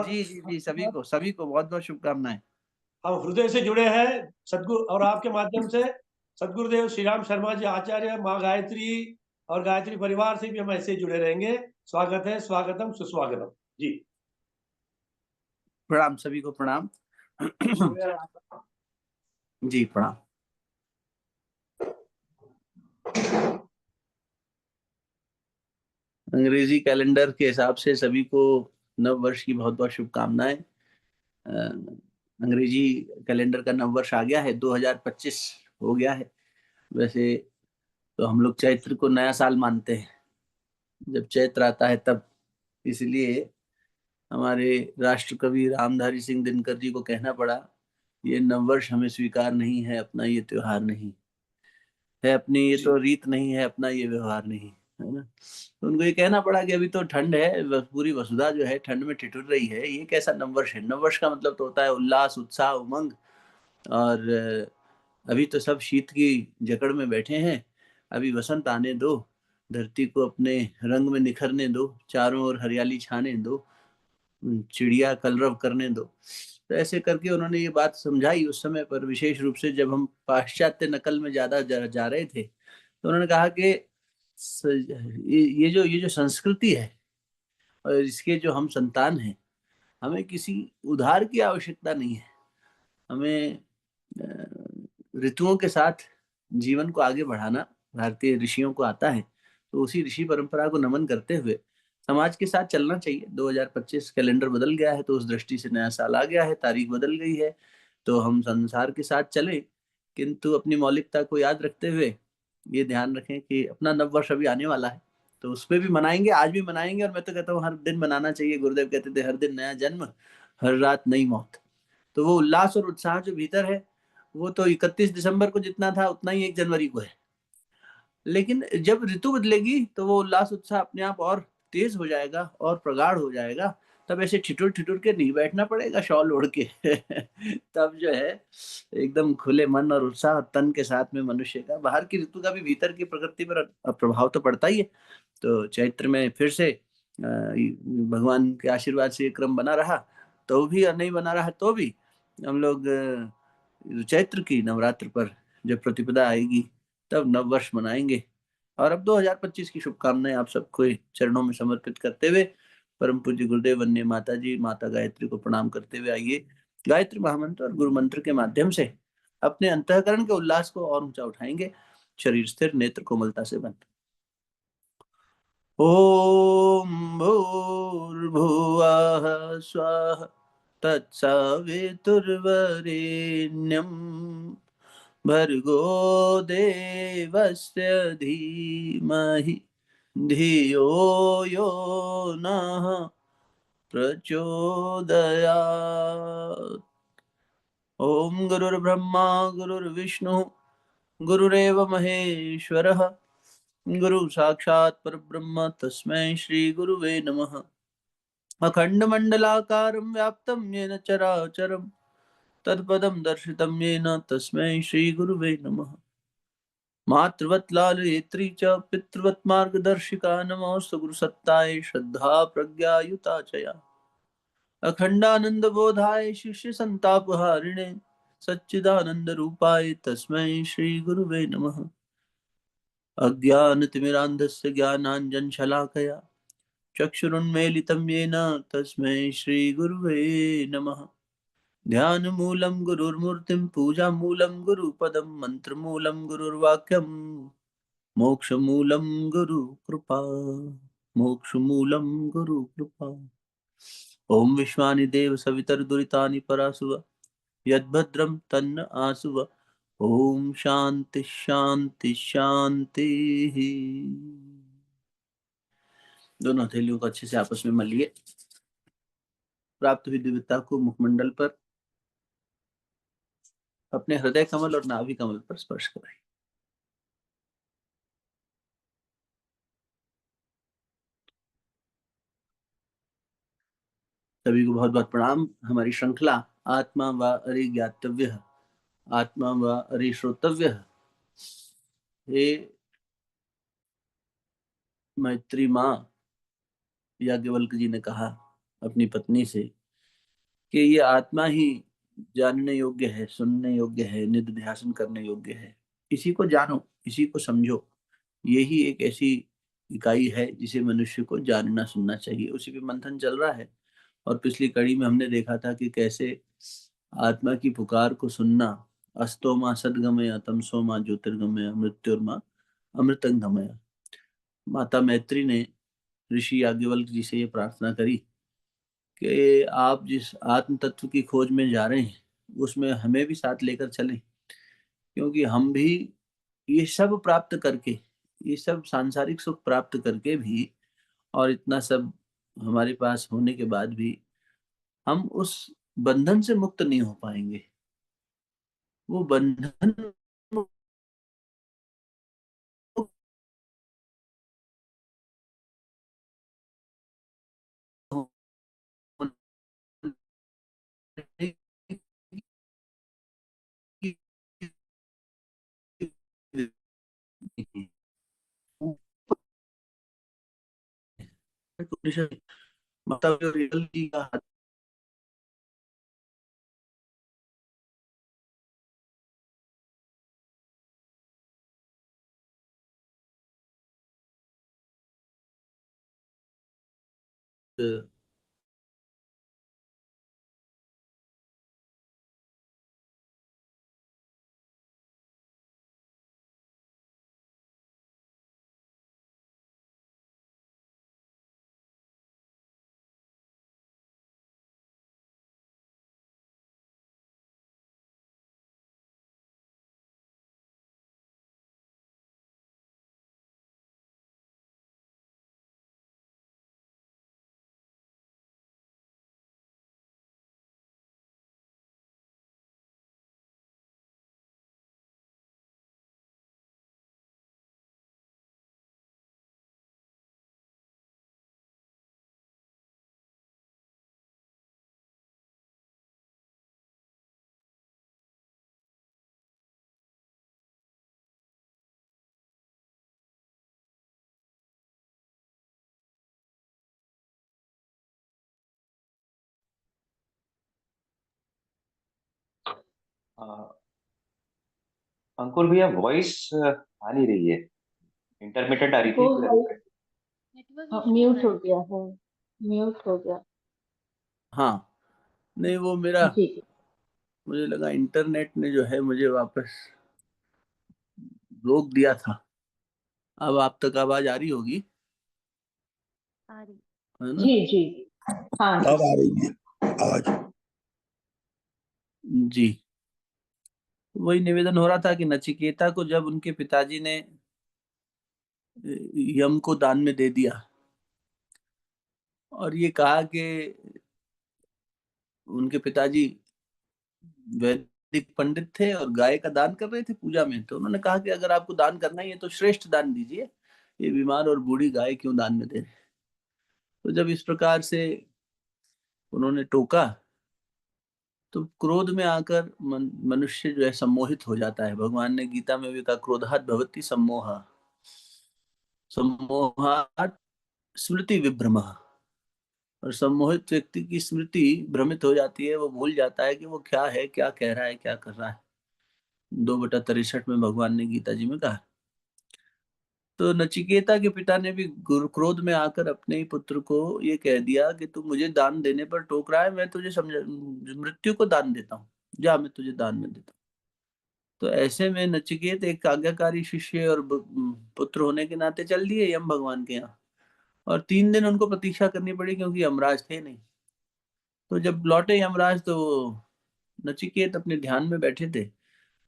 जी, जी, जी, सभी को बहुत-बहुत शुभकामनाएँ। हम हृदय से जुड़े हैं सदगुरु और आपके माध्यम से सदगुरुदेव श्री राम शर्मा जी आचार्य, माँ गायत्री और गायत्री परिवार से भी हम ऐसे ही जुड़े रहेंगे। स्वागत है, स्वागतम, सुस्वागतम। जी। प्रणाम, सभी को प्रणाम। जी, प्रणाम। अंग्रेजी कैलेंडर के हिसाब से सभी को नव वर्ष की बहुत-बहुत शुभकामनाएँ। अंग्रेजी कैलेंडर का नव वर्ष आ गया है, 2025 हो गया है। वैसे तो हम लोग चैत्र को नया साल मानते हैं, जब चैत्र आता है तब। इसलिए हमारे राष्ट्र कवि रामधारी सिंह दिनकर जी को कहना पड़ा, ये नववर्ष हमें स्वीकार नहीं है, अपना ये त्योहार नहीं है, अपनी ये तो रीत नहीं है, अपना ये व्यवहार नहीं है ना। तो उनको ये कहना पड़ा कि अभी तो ठंड है, पूरी वसुधा जो है ठंड में ठिठुर रही है, ये कैसा नववर्ष है। नववर्ष का मतलब तो होता है उल्लास, उत्साह, उमंग। और अभी तो सब शीत की जकड़ में बैठे हैं, अभी वसंत आने दो, धरती को अपने रंग में निखरने दो, चारों ओर हरियाली छाने दो, चिड़िया कलरव करने दो। तो ऐसे करके उन्होंने ये बात समझाई उस समय पर, विशेष रूप से जब हम पाश्चात्य नकल में ज़्यादा जा रहे थे। तो उन्होंने कहा कि स ये जो संस्कृति है और इसके जो हम संतान हैं, हमें किसी उधार की आवश्यकता नहीं है। हमें ऋतुओं के साथ जीवन को आगे बढ़ाना भारतीय ऋषियों को आता है। तो उसी ऋषि परंपरा को नमन करते हुए समाज के साथ चलना चाहिए। 2025 कैलेंडर बदल गया है, तो उस दृष्टि से नया साल आ गया है, तारीख बदल गई है, तो हम संसार के साथ चलें, किंतु अपनी मौलिकता को याद रखते हुए ये ध्यान रखें कि अपना नववर्ष अभी आने वाला है, तो उसपे भी मनाएँगे, आज भी मनाएँगे। और मैं तो कहता हूँ हर दिन मनाना चाहिए। गुरुदेव कहते थे, हर दिन नया जन्म, हर रात नई मौत। तो वो उल्लास और उत्साह जो भीतर है, वो तो 31 दिसंबर को जितना था उतना ही 1 जनवरी को है। लेकिन जब ऋतु बदलेगी तो वो उल्लास उत्साह अपने आप और तेज हो जाएगा और प्रगाढ़ हो जाएगा। तब ऐसे ठिठुर-ठिठुर के नहीं बैठना पड़ेगा शॉल ओढ़ के। तब जो है एकदम खुले मन और उत्साह तन के साथ में मनुष्य का, बाहर की ऋतु का भी भीतर की प्रकृति पर प्रभाव तो पड़ता ही है। तो चैत्र में फिर से भगवान के आशीर्वाद से ये क्रम बना रहा, तो भी, और नहीं बना रहा तो भी हम लोग चैत्र की नवरात्र पर जब प्रतिपदा आएगी तब नववर्ष मनाएँगे। और अब 2025 की शुभकामनाएँ आप सबको चरणों में समर्पित करते हुए, परम पूज्य गुरुदेव वंदनीय माता जी, माता गायत्री को प्रणाम करते हुए आइए गायत्री महामंत्र और गुरु मंत्र के माध्यम से अपने अंतःकरण के उल्लास को और ऊँचा उठाएँगे। शरीर स्थिर, नेत्र कोमलता से बंद। ॐ भूर्भुवः स्वः तत्सवितुर्वरेण्यं भर्गो देवस्य धीमहि धियो यो नः प्रचोदयात्। ॐ गुरुर्ब्रह्मा गुरुर्विष्णुः गुरुरेव महेश्वरः गुरु साक्षात् परब्रह्म तस्मै श्री गुरुवे नमः। अखण्डमण्डलाकारं व्याप्तं येन चराचरं तत्पदं दर्शितं येन तस्मै श्री गुरुवे नमः। मातृवत् लालयित्री च पितृवत् मार्गदर्शिका नमोऽस्तु गुरुसत्तायै श्रद्धा प्रज्ञायुता च या। अखण्डानन्दबोधाय शिष्यसन्तापहारिणे सच्चिदानन्दरूपाय तस्मै श्री गुरुवे नमः। अज्ञानतिमिरान्धस्य ज्ञानाञ्जनशलाकया चक्षुरुन्मीलितं येन तस्मै श्रीगुरुवे नमः। ध्यानमूलं गुरुर्मूर्तिं पूजामूलं गुरुपदं मन्त्रमूलं गुरुर्वाक्यं मोक्षमूलं गुरुकृपा। मोक्षमूलं गुरुकृपा। ॐ विश्वानि देव सवितर्दुरितानि परासुव यद्भद्रं तन्न आसुव। ओम शांति शांति शांति। दोनों हथेलियों को अच्छे से आपस में मलिए। प्राप्त हुई दिव्यता को मुखमंडल पर, अपने हृदय कमल और नाभि कमल पर स्पर्श करें। सभी को बहुत बहुत प्रणाम। हमारी श्रृंखला आत्मा व अरिज्ञातव्य, आत्मा व अरिश्रोतव्य, ये मैत्री माँ याज्ञवल्क्य जी ने कहा अपनी पत्नी से कि ये आत्मा ही जानने योग्य है, सुनने योग्य है, निधिध्यासन करने योग्य है। इसी को जानो, इसी को समझो। यही एक ऐसी इकाई है जिसे मनुष्य को जानना सुनना चाहिए। उसी पे मंथन चल रहा है। और पिछली कड़ी में हमने देखा था कि कैसे आत्मा की पुकार को सुनना, अस्तो माँ सदगमय तमसो माँ ज्योतिर्गमय मृत्युर्मा अमृतंगमय। माता मैत्री ने ऋषि याज्ञवल्क जी से ये प्रार्थना करी कि आप जिस आत्म तत्व की खोज में जा रहे हैं उसमें हमें भी साथ लेकर चलें, क्योंकि हम भी ये सब प्राप्त करके, ये सब सांसारिक सुख प्राप्त करके भी, और इतना सब हमारे पास होने के बाद भी हम उस बंधन से मुक्त नहीं हो पाएंगे। वो बंधन मुक्त होने की माता जी का हाथ अंकुर भैया वॉइस आ नहीं रही है, इंटरमिटेंट आ रही वो थी। म्यूट हो गया है, म्यूट हो गया। हाँ, नहीं वो मेरा, जी मुझे लगा इंटरनेट ने जो है मुझे वापस रोक दिया था। अब आप तक आवाज आ रही होगी, आ रही, है ना? जी जी, हाँ जी। अब आ रही है आवाज। जी, वही निवेदन हो रहा था कि नचिकेता को जब उनके पिताजी ने यम को दान में दे दिया और ये कहा कि उनके पिताजी वैदिक पंडित थे और गाय का दान कर रहे थे पूजा में, तो उन्होंने कहा कि अगर आपको दान करना ही है तो श्रेष्ठ दान दीजिए, ये बीमार और बूढ़ी गाय क्यों दान में दे रहे हैं? तो जब इस प्रकार से उन्होंने टोका तो क्रोध में आकर मनुष्य जो है सम्मोहित हो जाता है। भगवान ने गीता में भी कहा क्रोधात भवति सम्मोह, सम्मोहात स्मृति विभ्रमः। और सम्मोहित व्यक्ति की स्मृति भ्रमित हो जाती है, वो भूल जाता है कि वो क्या है, क्या कह रहा है, क्या कर रहा है। 2/63 में भगवान ने गीता जी में कहा। तो नचिकेता के पिता ने भी क्रोध में आकर अपने ही पुत्र को ये कह दिया कि तू मुझे दान देने पर टोक रहा है, मैं तुझे समझ मृत्यु को दान देता हूँ, जा मैं तुझे दान में देता हूँ। तो ऐसे में नचिकेत एक आज्ञाकारी शिष्य और पुत्र होने के नाते चल दिए यम भगवान के यहाँ। और 3 दिन उनको प्रतीक्षा करनी पड़ी क्योंकि यमराज थे नहीं। तो जब लौटे यमराज तो नचिकेत अपने ध्यान में बैठे थे।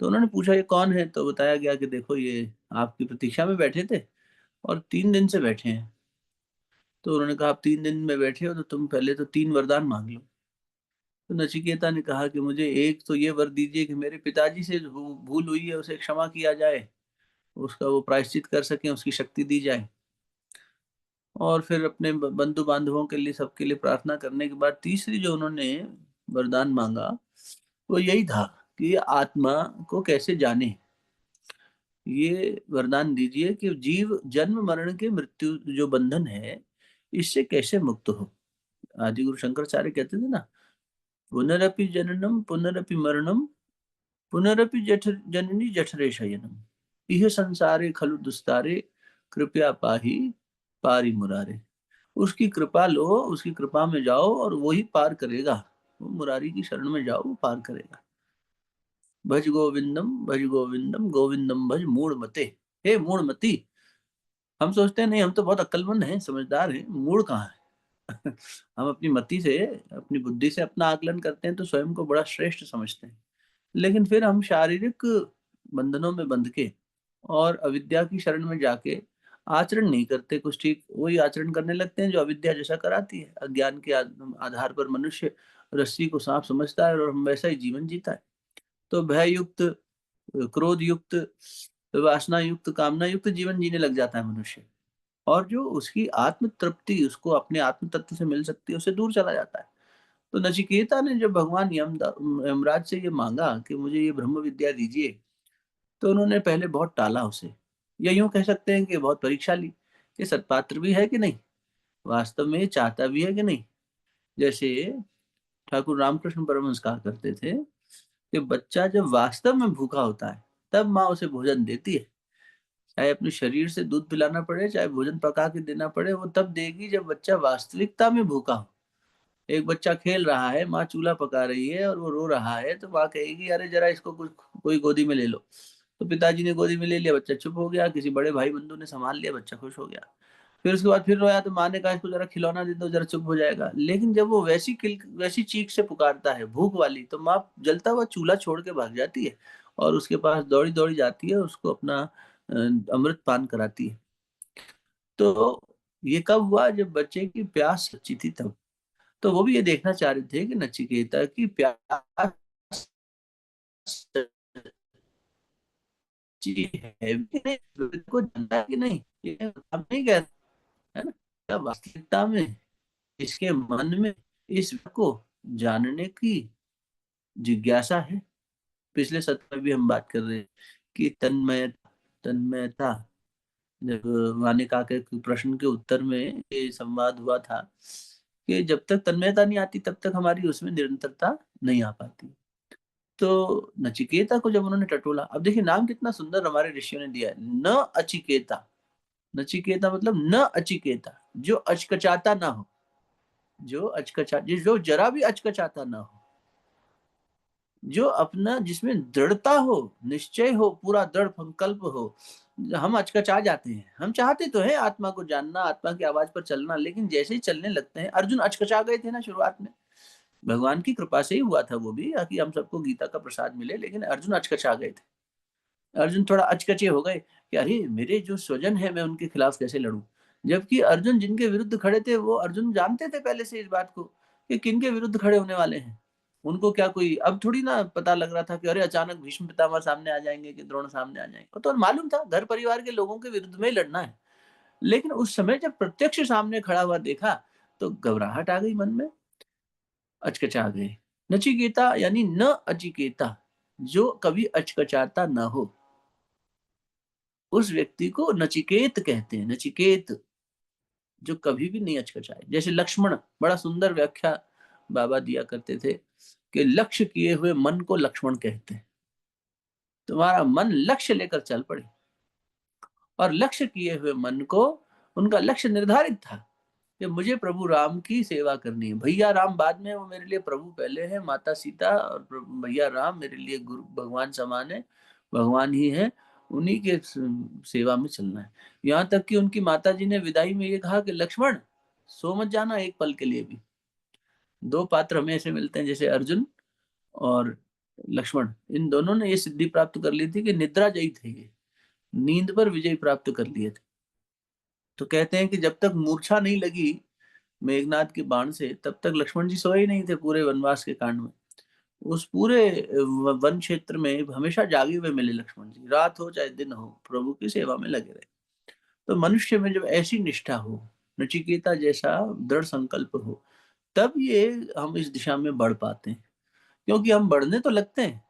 तो उन्होंने पूछा ये कौन है, तो बताया गया कि देखो ये आपकी प्रतीक्षा में बैठे थे और 3 दिन से बैठे हैं। तो उन्होंने कहा आप 3 दिन में बैठे हो तो तुम पहले तो 3 वरदान मांग लो। तो नचिकेता ने कहा कि मुझे एक तो ये वर दीजिए कि मेरे पिताजी से जो भूल हुई है उसे क्षमा किया जाए, उसका वो प्रायश्चित कर सकें, उसकी शक्ति दी जाए। और फिर अपने बंधु बांधवों के लिए, सबके लिए प्रार्थना करने के बाद तीसरी जो उन्होंने वरदान मांगा वो यही था कि ये आत्मा को कैसे जाने। ये वरदान दीजिए कि जीव जन्म मरण के मृत्यु जो बंधन है इससे कैसे मुक्त हो। आदि गुरु शंकराचार्य कहते थे ना पुनरपि जननम पुनरपि मरणम पुनरपि जननी जठरे शयनम इह संसारे खलु दुस्तारे कृपया पाही पारी मुरारे। उसकी कृपा लो, उसकी कृपा में जाओ और वही पार करेगा। वो मुरारी की शरण में जाओ, वो पार करेगा। भज गोविंदम गोविंदम भज मूढ़मते। हे मूढ़मती, हम सोचते हैं नहीं हम तो बहुत अक्लमंद हैं, समझदार हैं, मूढ़ कहाँ है। हम अपनी मति से, अपनी बुद्धि से अपना आकलन करते हैं तो स्वयं को बड़ा श्रेष्ठ समझते हैं, लेकिन फिर हम शारीरिक बंधनों में बंध के और अविद्या की शरण में जाके आचरण नहीं करते, कुछ ठीक वही आचरण करने लगते हैं जो अविद्या जैसा कराती है। अज्ञान के आधार पर मनुष्य रस्सी को सांप समझता है और हम वैसा ही जीवन जीता है। तो भय युक्त, क्रोध युक्त, वासना युक्त, कामना युक्त जीवन जीने लग जाता है मनुष्य, और जो उसकी आत्म तृप्ति उसको अपने आत्म तत्व से मिल सकती है उससे दूर चला जाता है। तो नचिकेता ने जब भगवान यमराज से ये मांगा कि मुझे ये ब्रह्म विद्या दीजिए, तो उन्होंने पहले बहुत टाला उसे, या यूं कह सकते हैं कि बहुत परीक्षा ली कि सत्पात्र भी है कि नहीं, वास्तव में चाहता भी है कि नहीं। जैसे ठाकुर रामकृष्ण परमहंस कहा करते थे कि बच्चा जब वास्तव में भूखा होता है तब माँ उसे भोजन देती है। चाहे अपने शरीर से दूध पिलाना पड़े, चाहे भोजन पका के देना पड़े, वो तब देगी जब बच्चा वास्तविकता में भूखा हो। एक बच्चा खेल रहा है, माँ चूल्हा पका रही है और वो रो रहा है, तो माँ कहेगी अरे जरा इसको कुछ कोई गोदी में ले लो। तो पिताजी ने गोदी में ले लिया, बच्चा चुप हो गया, किसी बड़े भाई बंधु ने संभाल लिया, बच्चा खुश हो गया। फिर उसके बाद फिर रोया तो माँ ने कहा इसको जरा खिलौना दे दो, जरा चुप हो जाएगा। लेकिन जब वो वैसी चीख से पुकारता है भूख वाली, तो माँ जलता हुआ चूल्हा छोड़ के भाग जाती है और उसके पास दौड़ी दौड़ी जाती है, उसको अपना अमृत पान कराती है। तो ये कब हुआ? जब बच्चे की प्यास सच्ची थी तब। तो वो भी ये देखना चाह रहे थे कि नचिकेता की प्यास सच्ची है भी कि नहीं, को जानता है कि नहीं, ये हम नहीं कह रहे, है ना। क्या वास्तविकता में इसके मन में इस को जानने की जिज्ञासा है। पिछले सत्र में भी हम बात कर रहे हैं कि तन्मयता, जब मानिका के प्रश्न के उत्तर में ये संवाद हुआ था कि जब तक तन्मयता नहीं आती तब तक हमारी उसमें निरंतरता नहीं आ पाती। तो नचिकेता को जब उन्होंने टटोला, अब देखिए नाम कितना सुंदर हमारे ऋषियों ने दिया है, न अचिकेता। नचिकेता मतलब न अचिकेता, जो अचकचाता ना हो, जो जरा भी अचकचाता ना हो, जो अपना जिसमें दृढ़ता हो, निश्चय हो, पूरा दृढ़ संकल्प हो। हम अचकचा जाते हैं, हम चाहते तो है आत्मा को जानना, आत्मा की आवाज पर चलना, लेकिन जैसे ही चलने लगते हैं, अर्जुन अचकचा गए थे ना शुरुआत में, भगवान की कृपा से ही हुआ था वो भी, ताकि हम सबको गीता का प्रसाद मिले, लेकिन अर्जुन अचकचा गए थे। अर्जुन थोड़ा अचकचे हो गए कि अरे मेरे जो स्वजन है मैं उनके खिलाफ कैसे लड़ूं। जबकि अर्जुन जिनके विरुद्ध खड़े थे वो अर्जुन जानते थे पहले से इस बात को कि किनके विरुद्ध खड़े होने वाले हैं। उनको क्या कोई अब थोड़ी ना पता लग रहा था कि अरे अचानक भीष्म पितामह सामने आ जाएंगे कि द्रोण सामने आ जाएंगे, तो मालूम था घर परिवार के लोगों के विरुद्ध में ही लड़ना है। लेकिन उस समय जब प्रत्यक्ष सामने खड़ा हुआ देखा तो घबराहट आ गई मन में, अचकचा गए। नचिकेता यानी न अचिकेता, जो कभी अचकचाता न हो, उस व्यक्ति को नचिकेत कहते हैं। नचिकेत जो कभी भी नहीं अचकचाए। जैसे लक्ष्मण, बड़ा सुंदर व्याख्या बाबा दिया करते थे कि लक्ष्य किए हुए मन को लक्ष्मण कहते हैं। तुम्हारा मन लक्ष्य लेकर चल पड़े, और लक्ष्य किए हुए मन को, उनका लक्ष्य निर्धारित था कि मुझे प्रभु राम की सेवा करनी है। भैया राम बाद में, वो मेरे लिए प्रभु पहले है, माता सीता और भैया राम मेरे लिए गुरु भगवान समान है, भगवान ही है, उन्हीं के सेवा में चलना है। यहाँ तक कि उनकी माता जी ने विदाई में ये कहा कि लक्ष्मण सो मत जाना एक पल के लिए भी। दो पात्र हमें ऐसे मिलते हैं जैसे अर्जुन और लक्ष्मण, इन दोनों ने ये सिद्धि प्राप्त कर ली थी कि निद्रा जयी थे, ये नींद पर विजय प्राप्त कर लिए थे। तो कहते हैं कि जब तक मूर्छा नहीं लगी मेघनाथ के बाण से, तब तक लक्ष्मण जी सोए ही नहीं थे पूरे वनवास के कांड में। उस पूरे वन क्षेत्र में हमेशा जागे हुए मिले लक्ष्मण जी, रात हो चाहे दिन हो प्रभु की सेवा में लगे रहे। तो मनुष्य में जब ऐसी निष्ठा हो, नचिकेता जैसा दृढ़ संकल्प हो, तब ये हम इस दिशा में बढ़ पाते हैं। क्योंकि हम बढ़ने तो लगते हैं,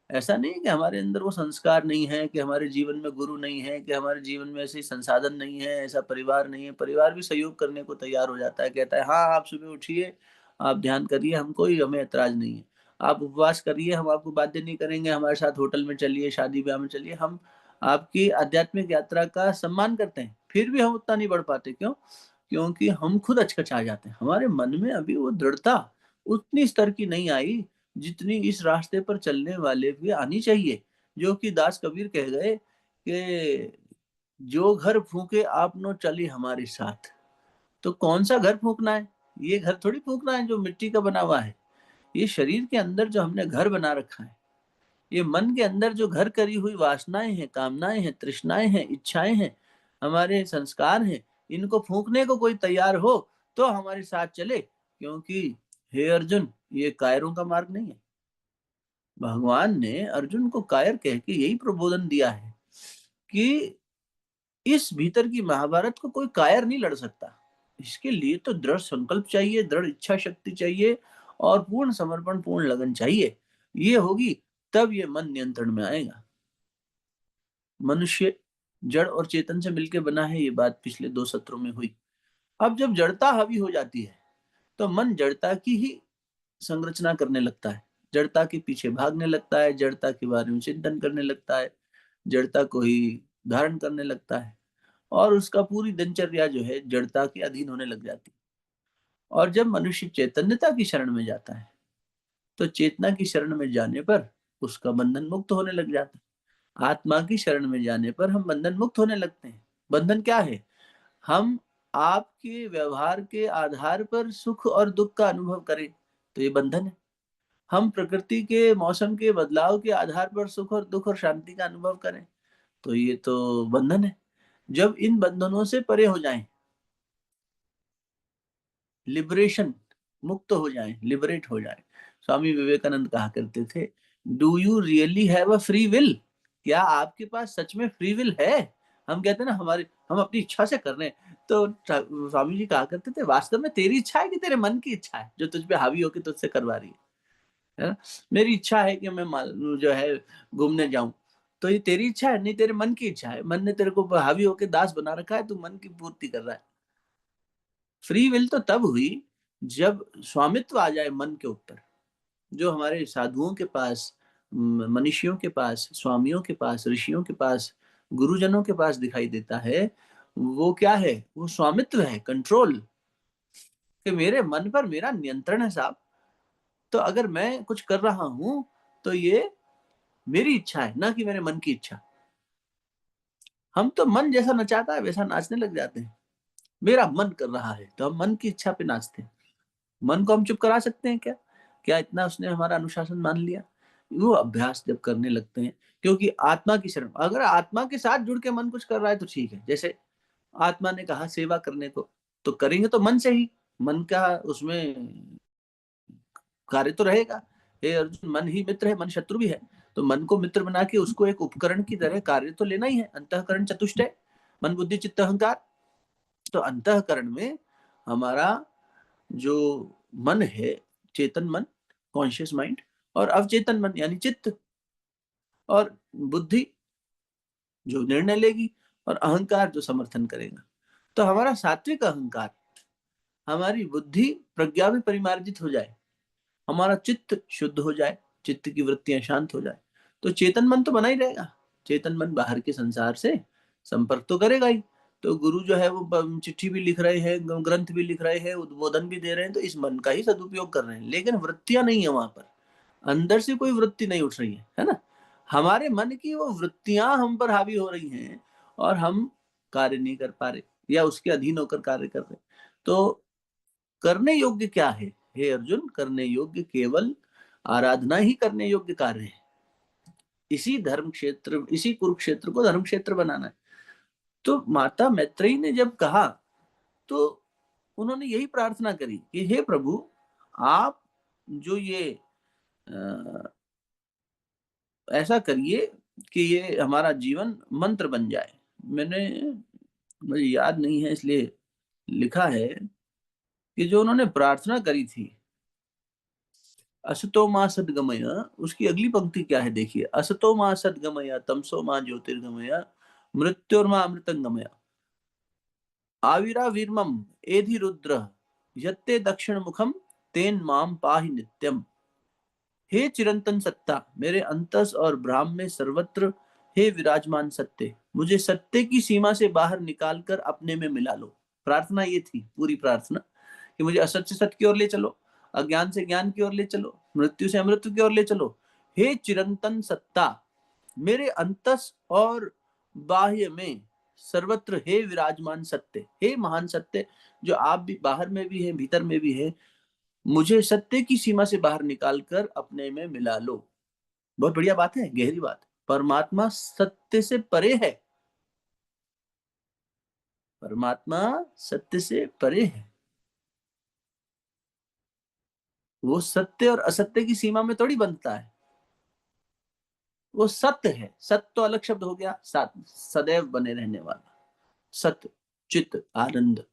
ऐसा नहीं है कि हमारे अंदर वो संस्कार नहीं है, कि हमारे जीवन में गुरु नहीं है, कि हमारे जीवन में ऐसे संसाधन नहीं है, ऐसा परिवार नहीं है। परिवार भी सहयोग करने को तैयार हो जाता है, कहता है हाँ आप सुबह उठिए, आप ध्यान करिए, हमें ऐतराज नहीं है। आप उपवास करिए, हम आपको बाध्य नहीं करेंगे, हमारे साथ होटल में चलिए, शादी ब्याह में चलिए, हम आपकी आध्यात्मिक यात्रा का सम्मान करते हैं। फिर भी हम उतना नहीं बढ़ पाते, क्यों? क्योंकि हम खुद अचकचा जाते हैं। हमारे मन में अभी वो दृढ़ता उतनी स्तर की नहीं आई जितनी इस रास्ते पर चलने वाले भी आनी चाहिए। जो कि दास कबीर कह गए कि जो घर फूके आप नो चली हमारे साथ। तो कौन सा घर फूकना है? ये घर थोड़ी फूकना है जो मिट्टी का बना हुआ है। ये शरीर के अंदर जो हमने घर बना रखा है, ये मन के अंदर जो घर करी हुई वासनाएं हैं, कामनाएं हैं, तृष्णाएं हैं, इच्छाएं हैं, हमारे संस्कार हैं, इनको फूकने को कोई तैयार हो तो हमारे साथ चले। क्योंकि हे अर्जुन, ये कायरों का मार्ग नहीं है। भगवान ने अर्जुन को कायर कह के यही प्रबोधन दिया है कि इस भीतर की महाभारत को कोई कायर नहीं लड़ सकता। इसके लिए तो दृढ़ संकल्प चाहिए, दृढ़ इच्छा शक्ति चाहिए और पूर्ण समर्पण, पूर्ण लगन चाहिए। ये होगी तब ये मन नियंत्रण में आएगा। मनुष्य जड़ और चेतन से मिलकर बना है, ये बात पिछले 2 सत्रों में हुई। अब जब जड़ता हावी हो जाती है तो मन जड़ता की ही संरचना करने लगता है, जड़ता के पीछे भागने लगता है, जड़ता के बारे में चिंतन करने लगता है, जड़ता को ही धारण करने लगता है और उसका पूरी दिनचर्या जो है जड़ता के अधीन होने लग जाती है। और जब मनुष्य चैतन्यता की शरण में जाता है तो चेतना की शरण में जाने पर उसका बंधन मुक्त होने लग जाता है। आत्मा की शरण में जाने पर हम बंधन मुक्त होने लगते हैं। बंधन क्या है? हम आपके व्यवहार के आधार पर सुख और दुख का अनुभव करें तो ये बंधन है। हम प्रकृति के मौसम के बदलाव के आधार पर सुख और दुख और शांति का अनुभव करें तो ये तो बंधन है। जब इन बंधनों से परे हो जाएं, लिबरेशन, मुक्त हो जाएं, लिबरेट हो जाएं। स्वामी विवेकानंद कहा करते थे, do you really have a free will? क्या आपके पास सच में फ्री विल है? हम कहते हैं ना हम अपनी इच्छा से कर रहे हैं। तो स्वामी जी कहा करते थे, वास्तव में तेरी इच्छा है कि तेरे मन की इच्छा है जो तुझ पे हावी होकर तुझसे करवा रही है ना? मेरी इच्छा है कि मैं जो है घूमने जाऊं, तो ये तेरी इच्छा है? नहीं, तेरे मन की इच्छा है। मन ने तेरे को हावी होकर दास बना रखा है, तू मन की पूर्ति कर रहा है। फ्री विल तो तब हुई जब स्वामित्व आ जाए मन के ऊपर। जो हमारे साधुओं के पास, मनीषियों के पास, स्वामियों के पास, ऋषियों के पास, गुरुजनों के पास दिखाई देता है, वो क्या है? वो स्वामित्व है, कंट्रोल, कि मेरे मन पर मेरा नियंत्रण है साहब। तो अगर मैं कुछ कर रहा हूं तो ये मेरी इच्छा है, ना कि मेरे मन की इच्छा। हम तो मन जैसा नचाता है वैसा नाचने लग जाते हैं। मेरा मन कर रहा है तो हम मन की इच्छा पे नाचते हैं। मन को हम चुप करा सकते हैं क्या? क्या इतना उसने हमारा अनुशासन मान लिया? वो अभ्यास जब करने लगते हैं, क्योंकि आत्मा की शरण, अगर आत्मा के साथ जुड़ के मन कुछ कर रहा है तो ठीक है। जैसे आत्मा ने कहा सेवा करने को, तो करेंगे तो मन से ही। मन का उसमें कार्य तो रहेगा। हे अर्जुन, मन ही मित्र है, मन शत्रु भी है। तो मन को मित्र बना के उसको एक उपकरण की तरह कार्य तो लेना ही है। अंतःकरण चतुष्टय, मन बुद्धि चित्त अहंकार। तो अंतःकरण में हमारा जो मन है, चेतन मन, कॉन्शियस माइंड, और अवचेतन मन यानी चित्त, और बुद्धि जो निर्णय लेगी, और अहंकार जो समर्थन करेगा। तो हमारा सात्विक अहंकार, हमारी बुद्धि प्रज्ञा भी परिमार्जित हो जाए, हमारा चित्त शुद्ध हो जाए, चित्त की वृत्तियां शांत हो जाए, तो चेतन मन तो बना ही रहेगा। चेतन मन बाहर के संसार से संपर्क तो करेगा ही। तो गुरु जो है वो चिट्ठी भी लिख रहे हैं, ग्रंथ भी लिख रहे हैं, उद्बोधन भी दे रहे हैं, तो इस मन का ही सदुपयोग कर रहे हैं। लेकिन वृत्तियां नहीं है वहां पर, अंदर से कोई वृत्ति नहीं उठ रही है ना? हमारे मन की वो वृत्तियां हम पर हावी हो रही हैं और हम कार्य नहीं कर पा रहे या उसके अधीन होकर कार्य कर रहे। तो करने योग्य क्या है? हे अर्जुन, करने योग्य केवल आराधना ही करने योग्य कार्य है। इसी धर्म क्षेत्र, इसी कुरुक्षेत्र को धर्म क्षेत्र बनाना है। तो माता मैत्रेयी ने जब कहा तो उन्होंने यही प्रार्थना करी कि हे प्रभु, आप जो ये ऐसा करिए कि ये हमारा जीवन मंत्र बन जाए। मैंने, मुझे याद नहीं है इसलिए लिखा है कि जो उन्होंने प्रार्थना करी थी, असतो मां सद्गमय, उसकी अगली पंक्ति क्या है देखिए, असतो मां सद्गमय तमसो मां ज्योतिर्गमय मृत्योर्मा अमृतंगमय आविराविर्मम एधि रुद्र यत्ते दक्षिण मुखम तेन माम पाहि नित्यम। हे चिरंतन सत्ता, मेरे अंतस और ब्राह्म में सर्वत्र हे विराजमान सत्य, मुझे सत्य की सीमा से बाहर निकालकर अपने में मिला लो। प्रार्थना ये थी, पूरी प्रार्थना, कि मुझे असत से सत्य की ओर ले चलो, अज्ञान से ज्ञान की ओर ले चलो, मृत्यु से अमृत्यु की ओर ले चलो। हे चिरंतन सत्ता, मेरे अंतस और बाह्य में सर्वत्र हे विराजमान सत्य, हे महान सत्य, जो आप भी बाहर में भी है, भीतर में भी है, मुझे सत्य की सीमा से बाहर निकालकर अपने में मिला लो। बहुत बढ़िया बात है, गहरी बात। परमात्मा सत्य से परे है, परमात्मा सत्य से परे है। वो सत्य और असत्य की सीमा में थोड़ी बंधता है, वो सत्य है। सत्य तो अलग शब्द हो गया, सदैव बने रहने वाला सत्य, चित्त, आनंद,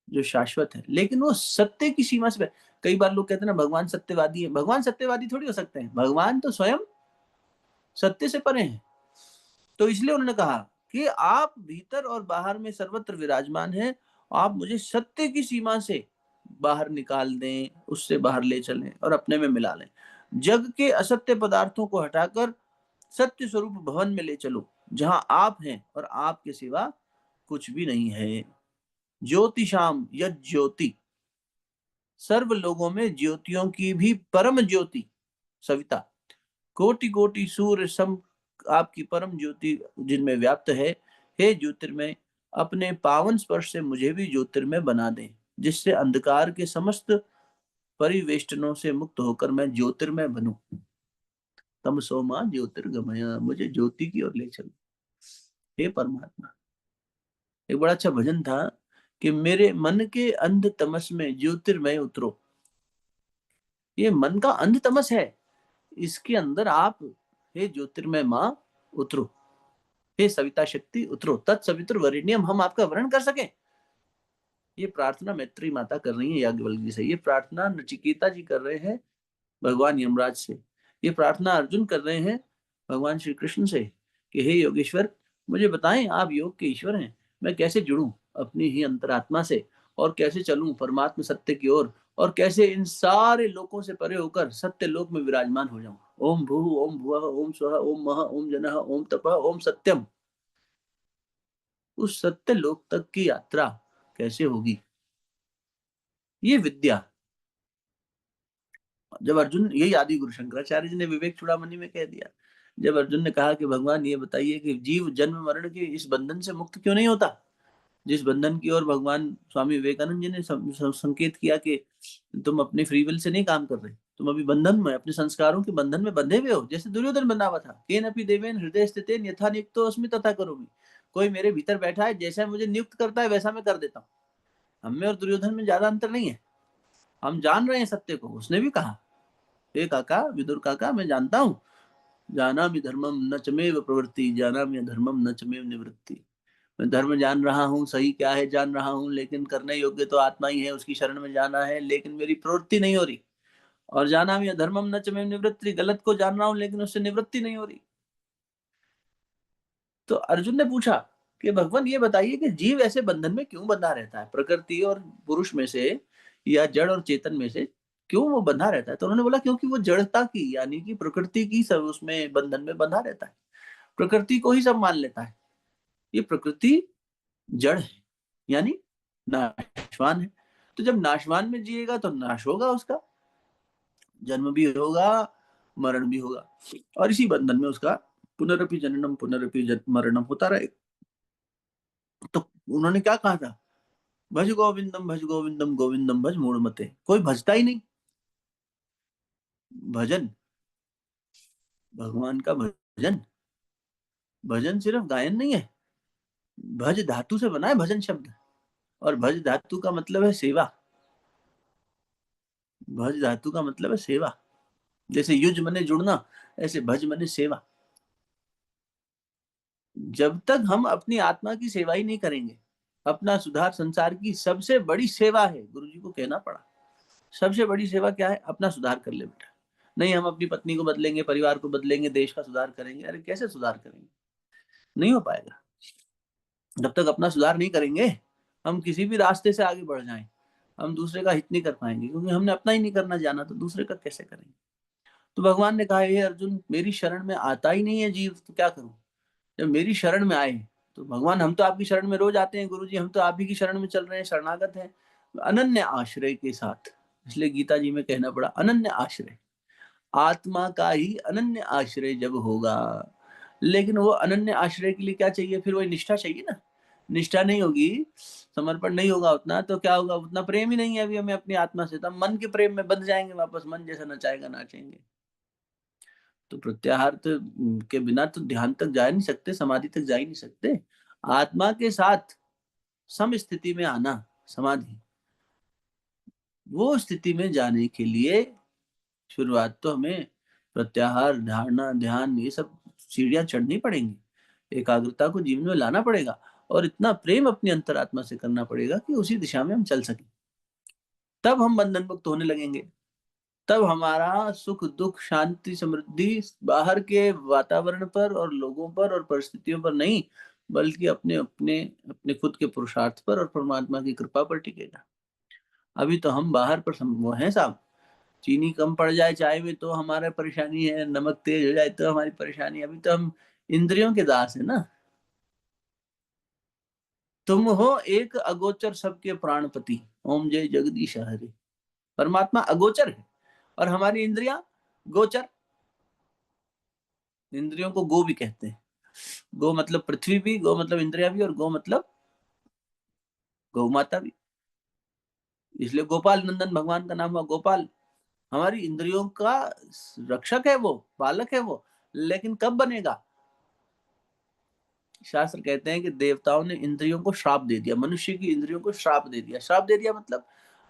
जो शाश्वत है। लेकिन वो सत्य की सीमा से, कई बार लोग कहते हैं ना भगवान सत्यवादी है। भगवान सत्यवादी थोड़ी हो सकते हैं, भगवान तो स्वयं सत्य से परे हैं। तो इसलिए उन्होंने कहा कि आप भीतर और बाहर में सर्वत्र विराजमान हैं, आप मुझे सत्य की सीमा से बाहर निकाल दें, उससे बाहर ले चलें और अपने में मिला लें। जग के असत्य पदार्थों को हटाकर सत्य स्वरूप भवन में ले चलो, जहां आप हैं और आपके सिवा कुछ भी नहीं है। ज्योतिषाम यज् ज्योति, सर्व लोगों में ज्योतियों की भी परम ज्योति सविता, कोटि कोटि सूर्य सम आपकी परम ज्योति जिनमें व्याप्त है। हे ज्योतिर्मय, अपने पावन स्पर्श से मुझे भी ज्योतिर्मय बना दें, जिससे अंधकार के समस्त परिवेष्टनों से मुक्त होकर मैं ज्योतिर्मय बनूं। तमसो मां ज्योतिर्गमय, मुझे ज्योति की ओर ले चलो हे परमात्मा। एक बड़ा अच्छा भजन था कि मेरे मन के अंध तमस में ज्योतिर्मय उतरो। ये मन का अंध तमस है, इसके अंदर आप हे ज्योतिर्मय मां उतरो, हे सविता शक्ति उतरो, तत्सवितुर वरेण्यम, हम आपका वर्ण कर सके। ये प्रार्थना मैत्री माता कर रही है याज्ञवल्क्य जी से, ये प्रार्थना नचिकेता जी कर रहे हैं भगवान यमराज से, ये प्रार्थना अर्जुन कर रहे हैं भगवान श्री कृष्ण से कि हे योगेश्वर, मुझे बताएं, आप योग के ईश्वर हैं, मैं कैसे जुड़ूं अपनी ही अंतरात्मा से, और कैसे चलूं परमात्मा सत्य की ओर, और कैसे इन सारे लोकों से परे होकर सत्य लोक में विराजमान हो जाऊं। ओम भू ओम भुवः ओम स्वः ओम मह ओम जनः ओम तपः ओम सत्यम। उस सत्य लोक तक की यात्रा कैसे होगी, ये विद्या। जब अर्जुन, यही आदि गुरु शंकराचार्य जी ने विवेक चूड़ामणि में कह दिया, जब अर्जुन ने कहा कि भगवान ये बताइए कि जीव जन्म मरण के इस बंधन से मुक्त क्यों नहीं होता, जिस बंधन की ओर भगवान स्वामी विवेकानंद जी ने संकेत किया कि तुम अपने फ्री विल से नहीं काम कर रहे, तुम अभी बंधन में, अपने संस्कारों के बंधन में बंधे हुए हो, जैसे दुर्योधन बंधा हुआ था। केन अपि देवेन हृदय स्थितेन यथा नियुक्तो अस्मि तथा करोमि, कोई मेरे भीतर बैठा है, जैसा मुझे नियुक्त करता है वैसा मैं कर देता हूँ। हम में और दुर्योधन में ज्यादा अंतर नहीं है, हम जान रहे हैं सत्य को। उसने भी कहा, हे काका, विदुर काका, मैं जानता हूँ, जानामि धर्मम न चमेव प्रवृत्ति, जानामि अधर्मम न चमेव निवृत्ति। मैं धर्म जान रहा हूँ, सही क्या है जान रहा हूँ, लेकिन करने योग्य तो आत्मा ही है, उसकी शरण में जाना है, लेकिन मेरी प्रवृत्ति नहीं हो रही। और जानामि अधर्मम न चमेव निवृत्ति, गलत को जान रहा हूँ लेकिन उससे निवृत्ति नहीं हो रही। तो अर्जुन ने पूछा कि भगवान ये बताइए कि जीव ऐसे बंधन में क्यों बंधा रहता है, प्रकृति और पुरुष में से या जड़ और चेतन में से क्यों वो बंधा रहता है। तो उन्होंने बोला क्योंकि वो जड़ता की, यानी कि प्रकृति की सब उसमें बंधन में बंधा रहता है, प्रकृति को ही सब मान लेता है। ये प्रकृति जड़ है, यानी नाशवान है। तो जब नाशवान में जिएगा तो नाश होगा, उसका जन्म भी होगा, मरण भी होगा, और इसी बंधन में उसका पुनरपि जननम पुनरपि मरणम होता रहेगा। तो उन्होंने क्या कहा था, भज गोविंदम गोविंदम भज मूढ़मते। कोई भजता ही नहीं। भजन, भगवान का भजन, भजन सिर्फ गायन नहीं है, भज धातु से बना है भजन शब्द, और भज धातु का मतलब है सेवा। भज धातु का मतलब है सेवा। जैसे युज मने जुड़ना, ऐसे भज मने सेवा। जब तक हम अपनी आत्मा की सेवा ही नहीं करेंगे, अपना सुधार संसार की सबसे बड़ी सेवा है, गुरु जी को कहना पड़ा, सबसे बड़ी सेवा क्या है, अपना सुधार कर ले बेटा। नहीं हम अपनी पत्नी को बदलेंगे, परिवार को बदलेंगे, देश का सुधार करेंगे, अरे कैसे सुधार करेंगे, नहीं हो पाएगा। जब तक अपना सुधार नहीं करेंगे, हम किसी भी रास्ते से आगे बढ़ जाएं, हम दूसरे का हित नहीं कर पाएंगे, क्योंकि हमने अपना ही नहीं करना जाना तो दूसरे का कैसे करेंगे। तो भगवान ने कहा, हे अर्जुन, मेरी शरण में आता ही नहीं है जीव, तो क्या करूं। जब मेरी शरण में आए तो भगवान, हम तो आपकी शरण में रोज आते हैं गुरु जी, हम तो आप ही की शरण में चल रहे हैं, शरणागत हैं अनन्य आश्रय के साथ। इसलिए गीता जी में कहना पड़ा अनन्य आश्रय, आत्मा का ही अनन्य आश्रय जब होगा। लेकिन वो अनन्य आश्रय के लिए क्या चाहिए, फिर वही निष्ठा चाहिए ना। निष्ठा नहीं होगी, समर्पण नहीं होगा उतना, तो क्या होगा, उतना प्रेम ही नहीं है अभी हमें अपनी आत्मा से, तो हम मन के प्रेम में बंध जाएंगे वापस, मन जैसा नचाएगा नाचेंगे। तो प्रत्याहार तो के बिना तो ध्यान तक जा नहीं सकते, समाधि तक जा ही नहीं सकते। आत्मा के साथ सम स्थिति में आना, समाधि, वो स्थिति में जाने के लिए शुरुआत तो हमें प्रत्याहार, धारणा, ध्यान, ये सब सीढ़ियां चढ़नी पड़ेंगी। एकाग्रता को जीवन में लाना पड़ेगा और इतना प्रेम अपनी अंतरात्मा से करना पड़ेगा कि उसी दिशा में हम चल सकें। तब हम बंधन मुक्त होने लगेंगे। तब हमारा सुख दुख शांति समृद्धि बाहर के वातावरण पर और लोगों पर और परिस्थितियों पर नहीं, बल्कि अपने अपने अपने खुद के पुरुषार्थ पर और परमात्मा की कृपा पर टिकेगा। अभी तो हम बाहर पर वो हैं साहब, चीनी कम पड़ जाए चाय में तो हमारा परेशानी है, नमक तेज हो जाए तो हमारी परेशानी। अभी तो हम इंद्रियों के दास है ना। तुम हो एक अगोचर सबके प्राणपति, ओम जय जगदीश हरे। परमात्मा अगोचर है और हमारी इंद्रियां गोचर। इंद्रियों को गो भी कहते हैं। गो मतलब पृथ्वी भी, गो मतलब इंद्रिया भी, और गो मतलब गौ माता भी। इसलिए गोपाल नंदन भगवान का नाम हुआ गोपाल। हमारी इंद्रियों का रक्षक है वो, पालक है वो। लेकिन कब बनेगा, शास्त्र कहते हैं कि देवताओं ने इंद्रियों को श्राप दे दिया, मनुष्य की इंद्रियों को श्राप दे दिया। श्राप दे दिया मतलब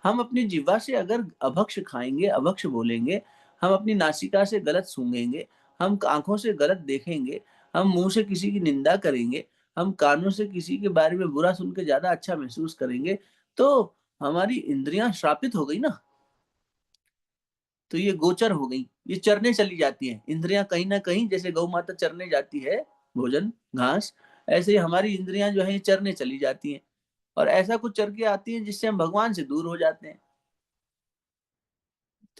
हम अपनी जिह्वा से अगर अभक्ष खाएंगे, अभक्ष बोलेंगे, हम अपनी नासिका से गलत सूंघेंगे, हम आंखों से गलत देखेंगे, हम मुंह से किसी की निंदा करेंगे, हम कानों से किसी के बारे में बुरा सुन के ज्यादा अच्छा महसूस करेंगे, तो हमारी इंद्रियां श्रापित हो गई ना। तो ये गोचर हो गई, ये चरने चली जाती हैं इंद्रियां कहीं ना कहीं। जैसे गौ माता चरने जाती है भोजन घास, ऐसे ही हमारी इंद्रियां जो है ये चरने चली जाती हैं, और ऐसा कुछ चर के आती हैं जिससे हम भगवान से दूर हो जाते हैं।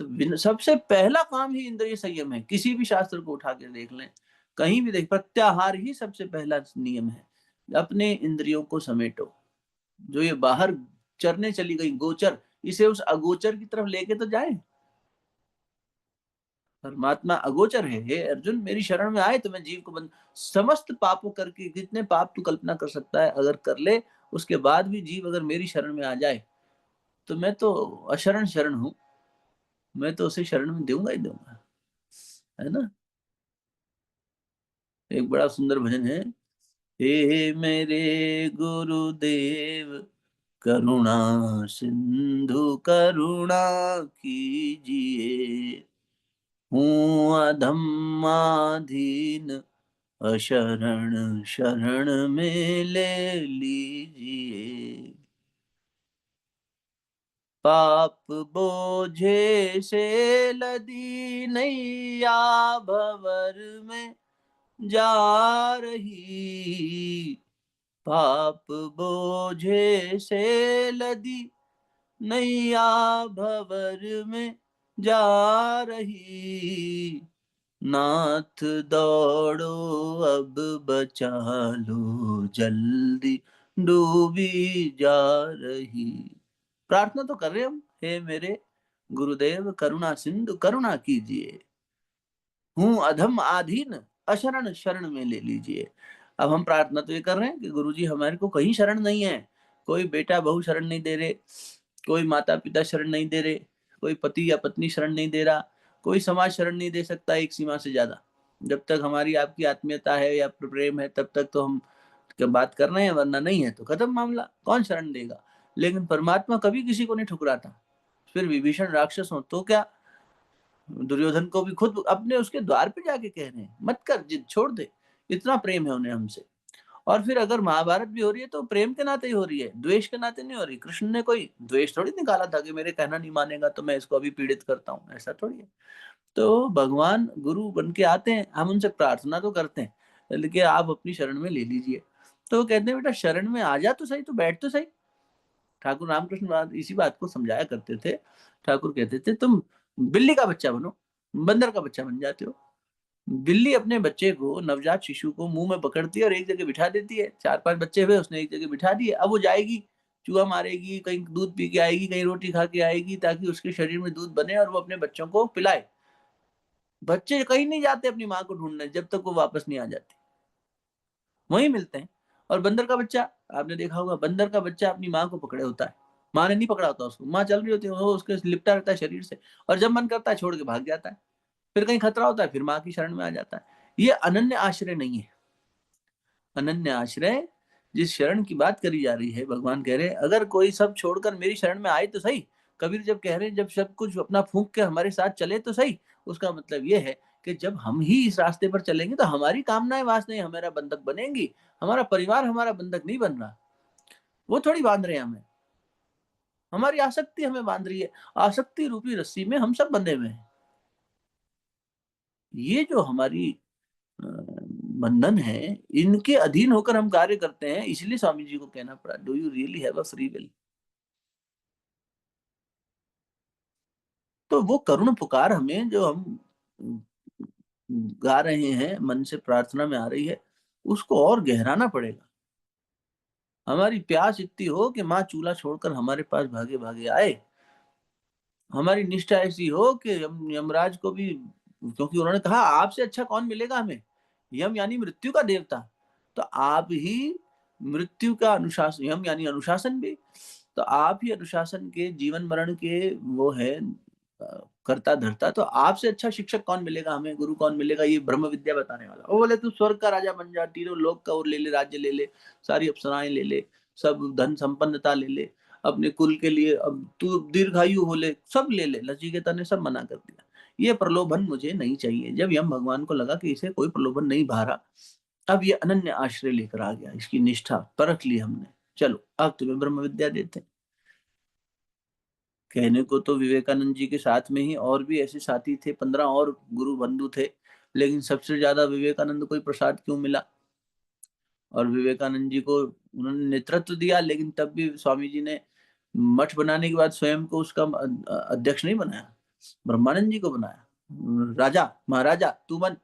तो सबसे पहला काम ही इंद्रिय संयम है। किसी भी शास्त्र को उठा के देख लें, कहीं भी देख, प्रत्याहार ही सबसे पहला नियम है। अपने इंद्रियों को समेटो। जो ये बाहर चरने चली गई गोचर, इसे उस अगोचर की तरफ लेके तो जाए। परमात्मा अगोचर है। हे अर्जुन, मेरी शरण में आए तो मैं जीव को बंद, समस्त पापों करके, जितने पाप तू कल्पना कर सकता है अगर कर ले, उसके बाद भी जीव अगर मेरी शरण में आ जाए तो मैं तो अशरण शरण हूं, मैं तो उसे शरण में दूंगा ही दूंगा, है ना। एक बड़ा सुंदर भजन है, हे मेरे गुरुदेव करुणा सिंधु करुणा कीजिए, हूँ अधम्माधीन अशरण शरण में ले लीजिए। पाप बोझे से लदी नैया भंवर में जा रही, पाप बोझे से लदी नैया भंवर में जा रही, नाथ दौड़ो अब बचा लो जल्दी डूबी जा रही। प्रार्थना तो कर रहे हम, हे मेरे गुरुदेव करुणा सिंधु करुणा कीजिए, हूँ अधम आधीन अशरण शरण में ले लीजिए। अब हम प्रार्थना तो ये कर रहे हैं कि गुरुजी हमारे को कहीं शरण नहीं है, कोई बेटा बहू शरण नहीं दे रहे, कोई माता पिता शरण नहीं दे रहे, कोई पति या पत्नी शरण नहीं दे रहा, कोई समाज शरण नहीं दे सकता एक सीमा से ज्यादा। जब तक हमारी आपकी आत्मीयता है या प्रेम है तब तक तो हम बात कर रहे हैं, वरना नहीं है तो खत्म मामला, कौन शरण देगा। लेकिन परमात्मा कभी किसी को नहीं ठुकराता। फिर विभीषण राक्षस हो तो क्या, दुर्योधन को भी खुद अपने उसके द्वार पे जाके कह रहे हैं मत कर, जिद छोड़ दे, इतना प्रेम है उन्हें हमसे। और फिर अगर महाभारत भी हो रही है तो प्रेम के नाते ही हो रही है, द्वेष के नाते नहीं हो रही। कृष्ण ने कोई द्वेष थोड़ी निकाला था कि मेरे कहना नहीं मानेगा तो मैं इसको अभी पीड़ित करता हूँ, ऐसा थोड़ी है। तो भगवान गुरु बन के आते हैं, हम उनसे प्रार्थना तो करते हैं लेकिन आप अपनी शरण में ले लीजिए। तो वो कहते हैं बेटा शरण में आ जा तो सही, तो बैठ तो सही, ठाकुर रामकृष्ण इसी बात को समझाया करते थे। ठाकुर कहते थे तुम बिल्ली का बच्चा बनो, बंदर का बच्चा बन जाते हो। बिल्ली अपने बच्चे को, नवजात शिशु को मुंह में पकड़ती है और एक जगह बिठा देती है। 4-5 बच्चे हुए, उसने एक जगह बिठा दिए। अब वो जाएगी, चूहा मारेगी, कहीं दूध पी के आएगी, कहीं रोटी खा के आएगी, ताकि उसके शरीर में दूध बने और वो अपने बच्चों को पिलाए। बच्चे कहीं नहीं जाते अपनी माँ को ढूंढने जब तक वो वापस नहीं आ जाती, वहीं मिलते हैं। और बंदर का बच्चा, आपने देखा होगा, बंदर का बच्चा अपनी माँ को पकड़े होता है, माँ ने नहीं पकड़ा होता उसको, माँ चल रही होती है, वो उसके लिपटा रहता है शरीर से, और जब मन करता है छोड़ के भाग जाता है। फिर कहीं खतरा होता है, फिर माँ की शरण में आ जाता है। ये अनन्य आश्रय नहीं है। अनन्य आश्रय, जिस शरण की बात करी जा रही है, भगवान कह रहे हैं अगर कोई सब छोड़कर मेरी शरण में आए तो सही। कबीर जब कह रहे हैं जब सब कुछ अपना फूंक के हमारे साथ चले तो सही, उसका मतलब ये है कि जब हम ही इस रास्ते पर चलेंगे तो हमारी कामनाएं वासनाएं हमारा बंधक बनेंगी, हमारा परिवार हमारा बंधक नहीं बन रहा। वो थोड़ी बांध रहे हैं हमें, हमारी आसक्ति हमें बांध रही है। आसक्ति रूपी रस्सी में हम सब बंधे हुए हैं। ये जो हमारी बंधन है, इनके अधीन होकर हम कार्य करते हैं। इसलिए स्वामी जी को कहना पड़ा, do you really have a free will. तो वो करुण पुकार हमें जो हम गा रहे हैं, मन से प्रार्थना में आ रही है, उसको और गहराना पड़ेगा। हमारी प्यास इतनी हो कि माँ चूल्हा छोड़कर हमारे पास भागे भागे आए। हमारी निष्ठा ऐसी हो कि यमराज को भी, क्योंकि उन्होंने कहा आपसे अच्छा कौन मिलेगा हमें, यम यानी मृत्यु का देवता, तो आप ही मृत्यु का अनुशासन, यम यानी अनुशासन भी, तो आप ही अनुशासन के, जीवन मरण के वो है करता धरता। तो आपसे अच्छा शिक्षक कौन मिलेगा हमें, गुरु कौन मिलेगा, ये ब्रह्म विद्या बताने वाला। वो बोले तू स्वर्ग का राजा बन जा, तीनों लोक का और ले ले, राज्य ले ले, सारी अप्सराएं ले ले, सब धन संपन्नता ले ले, अपने कुल के लिए, अब तू दीर्घायु हो ले, सब ले ले। नचिकेता ने सब मना कर दिया, ये प्रलोभन मुझे नहीं चाहिए। जब यम भगवान को लगा कि इसे कोई प्रलोभन नहीं भा रहा, अब ये अनन्य आश्रय लेकर आ गया, इसकी निष्ठा परख ली हमने, चलो अब तुम्हें ब्रह्म विद्या देते हैं। कहने को तो विवेकानंद जी के साथ में ही और भी ऐसे साथी थे, 15 और गुरु बंधु थे, लेकिन सबसे ज्यादा विवेकानंद को ही प्रसाद क्यों मिला। और विवेकानंद जी को उन्होंने नेतृत्व दिया, लेकिन तब भी स्वामी जी ने मठ बनाने के बाद स्वयं को उसका अध्यक्ष नहीं बनाया, ब्रह्मानंद जी को बनाया। राजा महाराजा तू बन,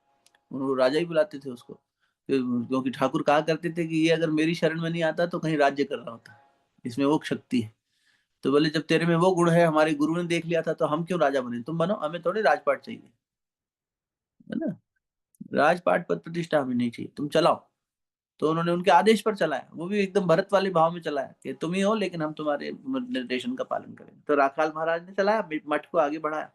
वो राजा ही बुलाते थे उसको, क्योंकि ठाकुर कहा करते थे कि ये अगर मेरी शरण में नहीं आता तो कहीं राज्य कर रहा होता, इसमें वो शक्ति है। तो बोले जब तेरे में वो गुण है, हमारे गुरु ने देख लिया था, तो हम क्यों राजा बने, तुम बनो, हमें थोड़ी राजपाट चाहिए, है ना, राजपाट पद प्रतिष्ठा हमें नहीं चाहिए, तुम चलाओ। तो उन्होंने उनके आदेश पर चलाया, वो भी एकदम भरत वाले भाव में चलाया कि तुम ही हो लेकिन हम तुम्हारे निर्देशन का पालन करेंगे। तो राखाल महाराज ने चलाया, मठ को आगे बढ़ाया।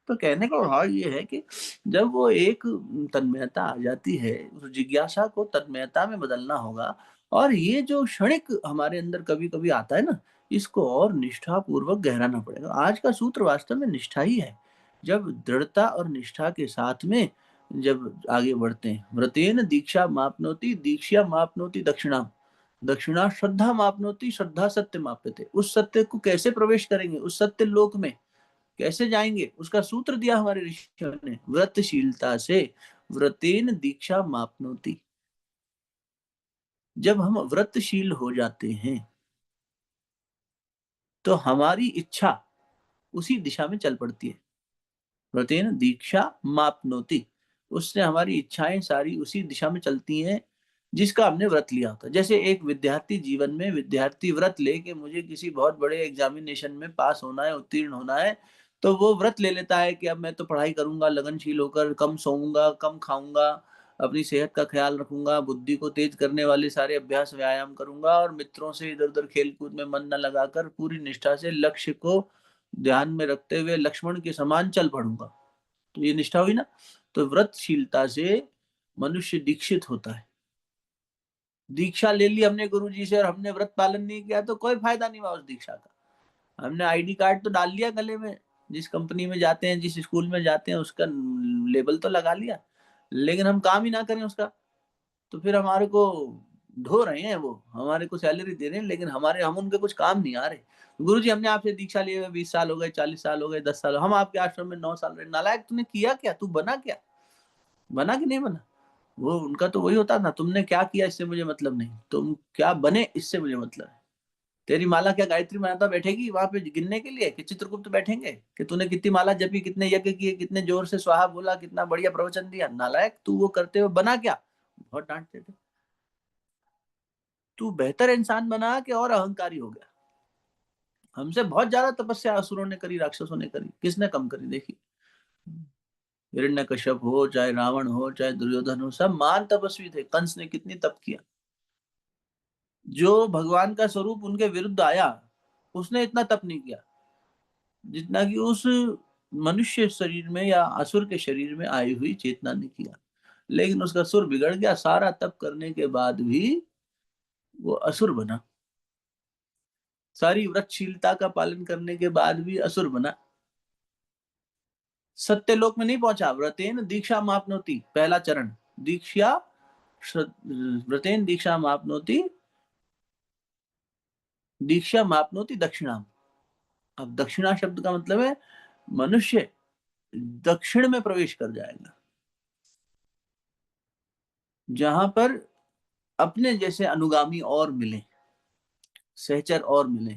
तो कहने का भाव ये है कि जब वो एक तन्मयता आ जाती है, उस जिज्ञासा को तन्मयता में बदलना होगा। और ये जो क्षणिक हमारे अंदर कभी कभी आता है ना, इसको और निष्ठा पूर्वक गहराना पड़ेगा। आज का सूत्र वास्तव में निष्ठा ही है। जब दृढ़ता और निष्ठा के साथ में जब आगे बढ़ते हैं, व्रतेन दीक्षा मापनोति, दीक्षा मापनोति दक्षिणा, दक्षिणा श्रद्धा मापनोति, श्रद्धा सत्य माप्यते। उस सत्य को कैसे प्रवेश करेंगे, उस सत्य लोक में कैसे जाएंगे, उसका सूत्र दिया हमारे ऋषियों ने, व्रतशीलता से। व्रतेन दीक्षा मापनोति, जब हम व्रतशील हो जाते हैं तो हमारी इच्छा उसी दिशा में चल पड़ती है। व्रतेन दीक्षा मापनोति, उससे हमारी इच्छाएं सारी उसी दिशा में चलती हैं जिसका हमने व्रत लिया होता है। जैसे एक विद्यार्थी जीवन में, विद्यार्थी व्रत ले कि मुझे किसी बहुत बड़े एग्जामिनेशन में पास होना है, उत्तीर्ण होना है, तो वो व्रत ले लेता है कि अब मैं तो पढ़ाई करूंगा, लगनशील होकर, कम सोऊंगा, कम खाऊंगा, अपनी सेहत का ख्याल रखूंगा, बुद्धि को तेज करने वाले सारे अभ्यास व्यायाम करूंगा, और मित्रों से इधर उधर खेल कूद में मन न लगाकर पूरी निष्ठा से लक्ष्य को ध्यान में रखते हुए लक्ष्मण के समान चल पड़ूंगा। तो ये निष्ठा हुई ना। तो व्रतशीलता से मनुष्य दीक्षित होता है। दीक्षा ले ली हमने गुरु जी से और हमने व्रत पालन नहीं किया तो कोई फायदा नहीं हुआ उस दीक्षा का। हमने आईडी कार्ड तो डाल लिया गले में, जिस कंपनी में जाते हैं, जिस स्कूल में जाते हैं, उसका लेबल तो लगा लिया, लेकिन हम काम ही ना करें उसका, तो फिर हमारे को ढो रहे हैं, वो हमारे को सैलरी दे रहे हैं, लेकिन हम उनके कुछ काम नहीं आ रहे। गुरु जी हमने आपसे दीक्षा लिए हुए 20 साल हो गए, 40 साल हो गए, 10 साल, हम आपके आश्रम में 9 साल रहे। नालायक, तूने किया क्या, तू बना क्या, बना कि नहीं बना। वो उनका तो वही होता ना, तुमने क्या किया इससे मुझे मतलब नहीं, तुम क्या बने इससे मुझे मतलब है। तेरी माला क्या गायत्री माता बैठेगी वहां पे गिनने के लिए कि चित्रगुप्त बैठेंगे कि तूने कितनी माला जपी, कितने यज्ञ किए, कितने जोर से स्वाहा बोला, कितना बढ़िया प्रवचन दिया? नालायक, तू वो करते हुए बना क्या? बहुत डांटते थे। तू बेहतर इंसान बना के और अहंकारी हो गया। हमसे बहुत ज्यादा तपस्या असुरों ने करी, राक्षसों ने करी, किसने कम करी? देखिए, हिरण्यकश्यप हो, चाहे रावण हो, चाहे दुर्योधन हो, सब महान तपस्वी थे। कंस ने कितनी तप किया। जो भगवान का स्वरूप उनके विरुद्ध आया, उसने इतना तप नहीं किया जितना कि उस मनुष्य शरीर में या असुर के शरीर में आई हुई चेतना ने किया। लेकिन उसका सुर बिगड़ गया। सारा तप करने के बाद भी वो असुर बना। सारी व्रतशीलता का पालन करने के बाद भी असुर बना। सत्यलोक में नहीं पहुंचा। व्रतेन दीक्षा मापनोति, पहला चरण। दीक्षा, व्रतेन दीक्षा मापनोति, दीक्षा मापनोति दक्षिणाम। अब दक्षिणा शब्द का मतलब है मनुष्य दक्षिण में प्रवेश कर जाएगा, जहां पर अपने जैसे अनुगामी और मिले, सहचर और मिले।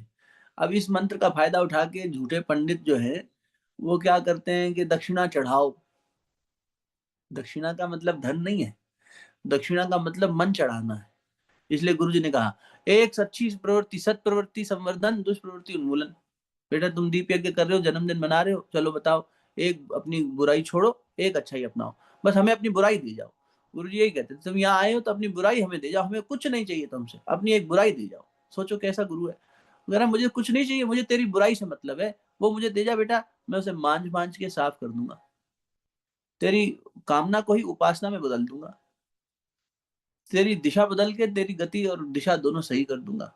अब इस मंत्र का फायदा उठा के झूठे पंडित जो है वो क्या करते हैं कि दक्षिणा चढ़ाओ। दक्षिणा का मतलब धन नहीं है, दक्षिणा का मतलब मन चढ़ाना है। इसलिए गुरुजी ने कहा एक सच्ची प्रवृत्ति, सत प्रवृत्ति संवर्धन, दुष्प्रवृत्ति उन्मूलन। बेटा तुम दीप यज्ञ कर रहे हो, जन्मदिन मना रहे हो, चलो बताओ एक अपनी बुराई छोड़ो, एक अच्छाई अपनाओ। बस हमें अपनी बुराई दे जाओ। गुरुजी यही कहते तुम यहाँ आए हो तो अपनी बुराई हमें दे जाओ, हमें कुछ नहीं चाहिए तुमसे, अपनी एक बुराई दे जाओ। सोचो कैसा गुरु है। अगर मुझे कुछ नहीं चाहिए, मुझे तेरी बुराई से मतलब है, वो मुझे दे जा बेटा, मैं उसे मांझ मांझ के साफ कर दूंगा। तेरी कामना को ही उपासना में बदल दूंगा। तेरी दिशा बदल के तेरी गति और दिशा दोनों सही कर दूंगा।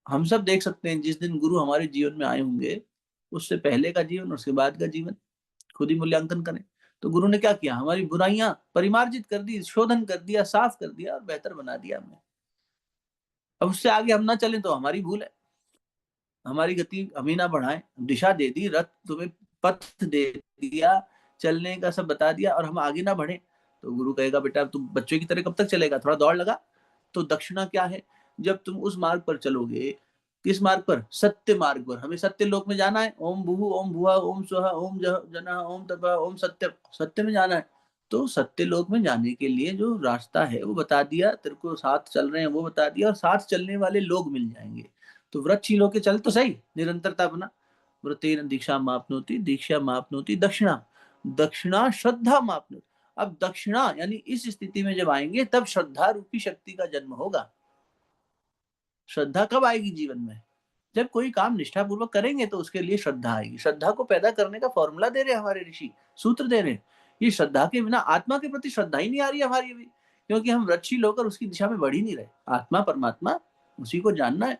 हम सब देख सकते हैं जिस दिन गुरु हमारे जीवन में आए होंगे, उससे पहले का जीवन, उसके बाद का जीवन खुद ही मूल्यांकन करें। तो गुरु ने क्या किया? हमारी बुराइयां परिमार्जित कर दी, शोधन कर दिया, साफ कर दिया और बेहतर बना दिया हमें। अब उससे आगे हम ना चलें तो हमारी भूल है। हमारी गति हम ही ना बढ़ाएं। दिशा दे दी, रथ तुम्हें पथ दे दिया, चलने का सब बता दिया, और हम आगे ना बढ़े तो गुरु कहेगा बेटा तू बच्चे की तरह कब तक चलेगा, थोड़ा दौड़ लगा। तो दक्षिणा क्या है? जब तुम उस मार्ग पर चलोगे, किस मार्ग पर? सत्य मार्ग पर। हमें सत्य लोक में जाना है। ओम भूहु ओम भुआ ओम स्वहा ओम जनः ओम तपः ओम सत्य, सत्य में जाना है। तो सत्य लोक में जाने के लिए जो रास्ता है वो बता दिया, तेरे को साथ चल रहे हैं वो बता दिया, और साथ चलने वाले लोग मिल जाएंगे। तो व्रतशील होके चल तो सही, निरंतरता अपना। व्रतेन दीक्षा मापनोति, दीक्षा मापनोति दक्षिणा, दक्षिणा श्रद्धा मापनोति। अब दक्षिणा यानी इस स्थिति में जब आएंगे तब श्रद्धा रूपी शक्ति का जन्म होगा। श्रद्धा कब आएगी जीवन में? जब कोई काम निष्ठा पूर्वक करेंगे तो उसके लिए श्रद्धा आएगी। श्रद्धा को पैदा करने का फॉर्मूला दे रहे हैं हमारे ऋषि, सूत्र दे रहे हैं। ये श्रद्धा के बिना आत्मा के प्रति श्रद्धा ही नहीं आ रही हमारी अभी, क्योंकि हम व्रतशील होकर उसकी दिशा में बढ़ ही नहीं रहे। आत्मा परमात्मा उसी को जानना है।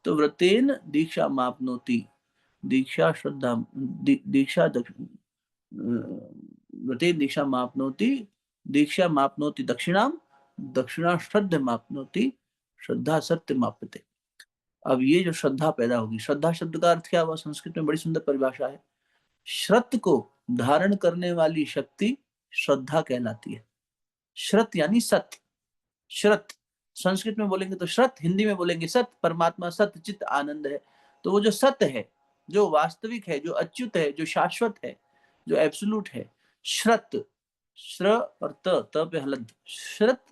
तो व्रतेन दीक्षा मापनोति, दीक्षा श्रद्धा, दीक्षा व्रतेन दीक्षा मापनोति, दीक्षा मापनोति दक्षिणाम, दक्षिणा श्रद्धा मापनोति, श्रद्धा सत्य मापते। अब ये जो श्रद्धा पैदा होगी, श्रद्धा शब्द का अर्थ क्या हुआ? संस्कृत में बड़ी सुंदर परिभाषा है। श्रत को धारण करने वाली शक्ति श्रद्धा कहलाती है। श्रत यानी सत्य। श्रत संस्कृत में बोलेंगे तो श्रत, हिंदी में बोलेंगे सत्य। परमात्मा सत्य चित्त आनंद है। तो वो जो सत्य है, जो वास्तविक है, जो अच्युत है, जो शाश्वत है, जो एब्सोल्यूट है, श्रत, श्र और त पे हलंत, श्रत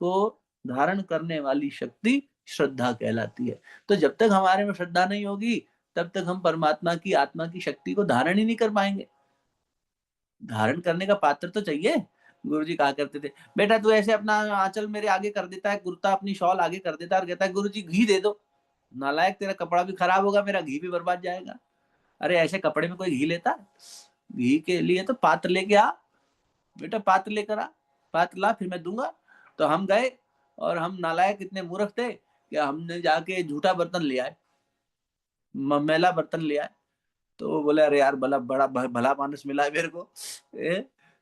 को धारण करने वाली शक्ति श्रद्धा कहलाती है। तो जब तक हमारे में श्रद्धा नहीं होगी तब तक हम परमात्मा की, आत्मा की शक्ति को धारण ही नहीं कर पाएंगे। धारण करने का पात्र तो चाहिए। गुरुजी कहा करते थे बेटा तू ऐसे अपना आंचल मेरे आगे कर देता है, कुर्ता अपनी शॉल आगे कर देता है और कहता है गुरुजी घी दे दो। नालायक, तेरा कपड़ा भी खराब होगा, मेरा घी भी बर्बाद जाएगा। अरे ऐसे कपड़े में कोई घी लेता? घी के लिए तो पात्र लेके आ बेटा, पात्र लेकर आ, पात्र ला फिर मैं दूंगा। तो हम गए और हम नालायक इतने मूर्ख थे कि हमने जाके झूठा बर्तन ले आए, मैला बर्तन ले आए। तो वो बोले अरे यार बड़ा बड़ा भला मानस मिला है मेरे को।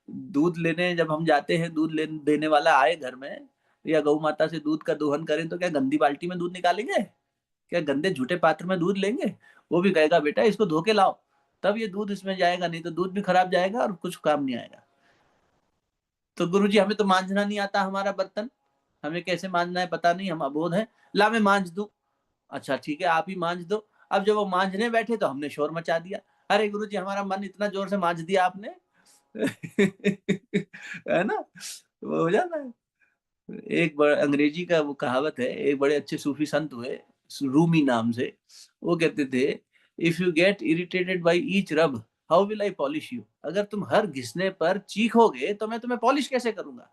दूध लेने जब हम जाते हैं, दूध लेने देने वाला आए घर में या गौ माता से दूध का दोहन करें तो क्या गंदी बाल्टी में दूध निकालेंगे? क्या गंदे झूठे पात्र में दूध लेंगे? वो भी कहेगा बेटा इसको धो के लाओ, तब ये दूध इसमें जाएगा, नहीं तो दूध भी खराब जाएगा और कुछ काम नहीं आएगा। तो गुरुजी हमें तो मांझना नहीं आता हमारा बर्तन, हमें कैसे मांझना है पता नहीं, हम अबोध हैं, ला मैं मांझ दूं। अच्छा ठीक है, आप ही मांझ दो। अब जब वो मांझने बैठे तो हमने शोर मचा दिया, अरे गुरु जी हमारा मन इतना जोर से मांझ दिया आपने। है ना, वो हो जाता है। एक बड़ा अंग्रेजी का वो कहावत है, एक बड़े अच्छे सूफी संत हुए रूमी नाम से, वो कहते थे, if you get irritated by each rub, how will I polish you. अगर तुम हर घिसने पर चीखोगे तो मैं तुम्हें पॉलिश कैसे करूंगा।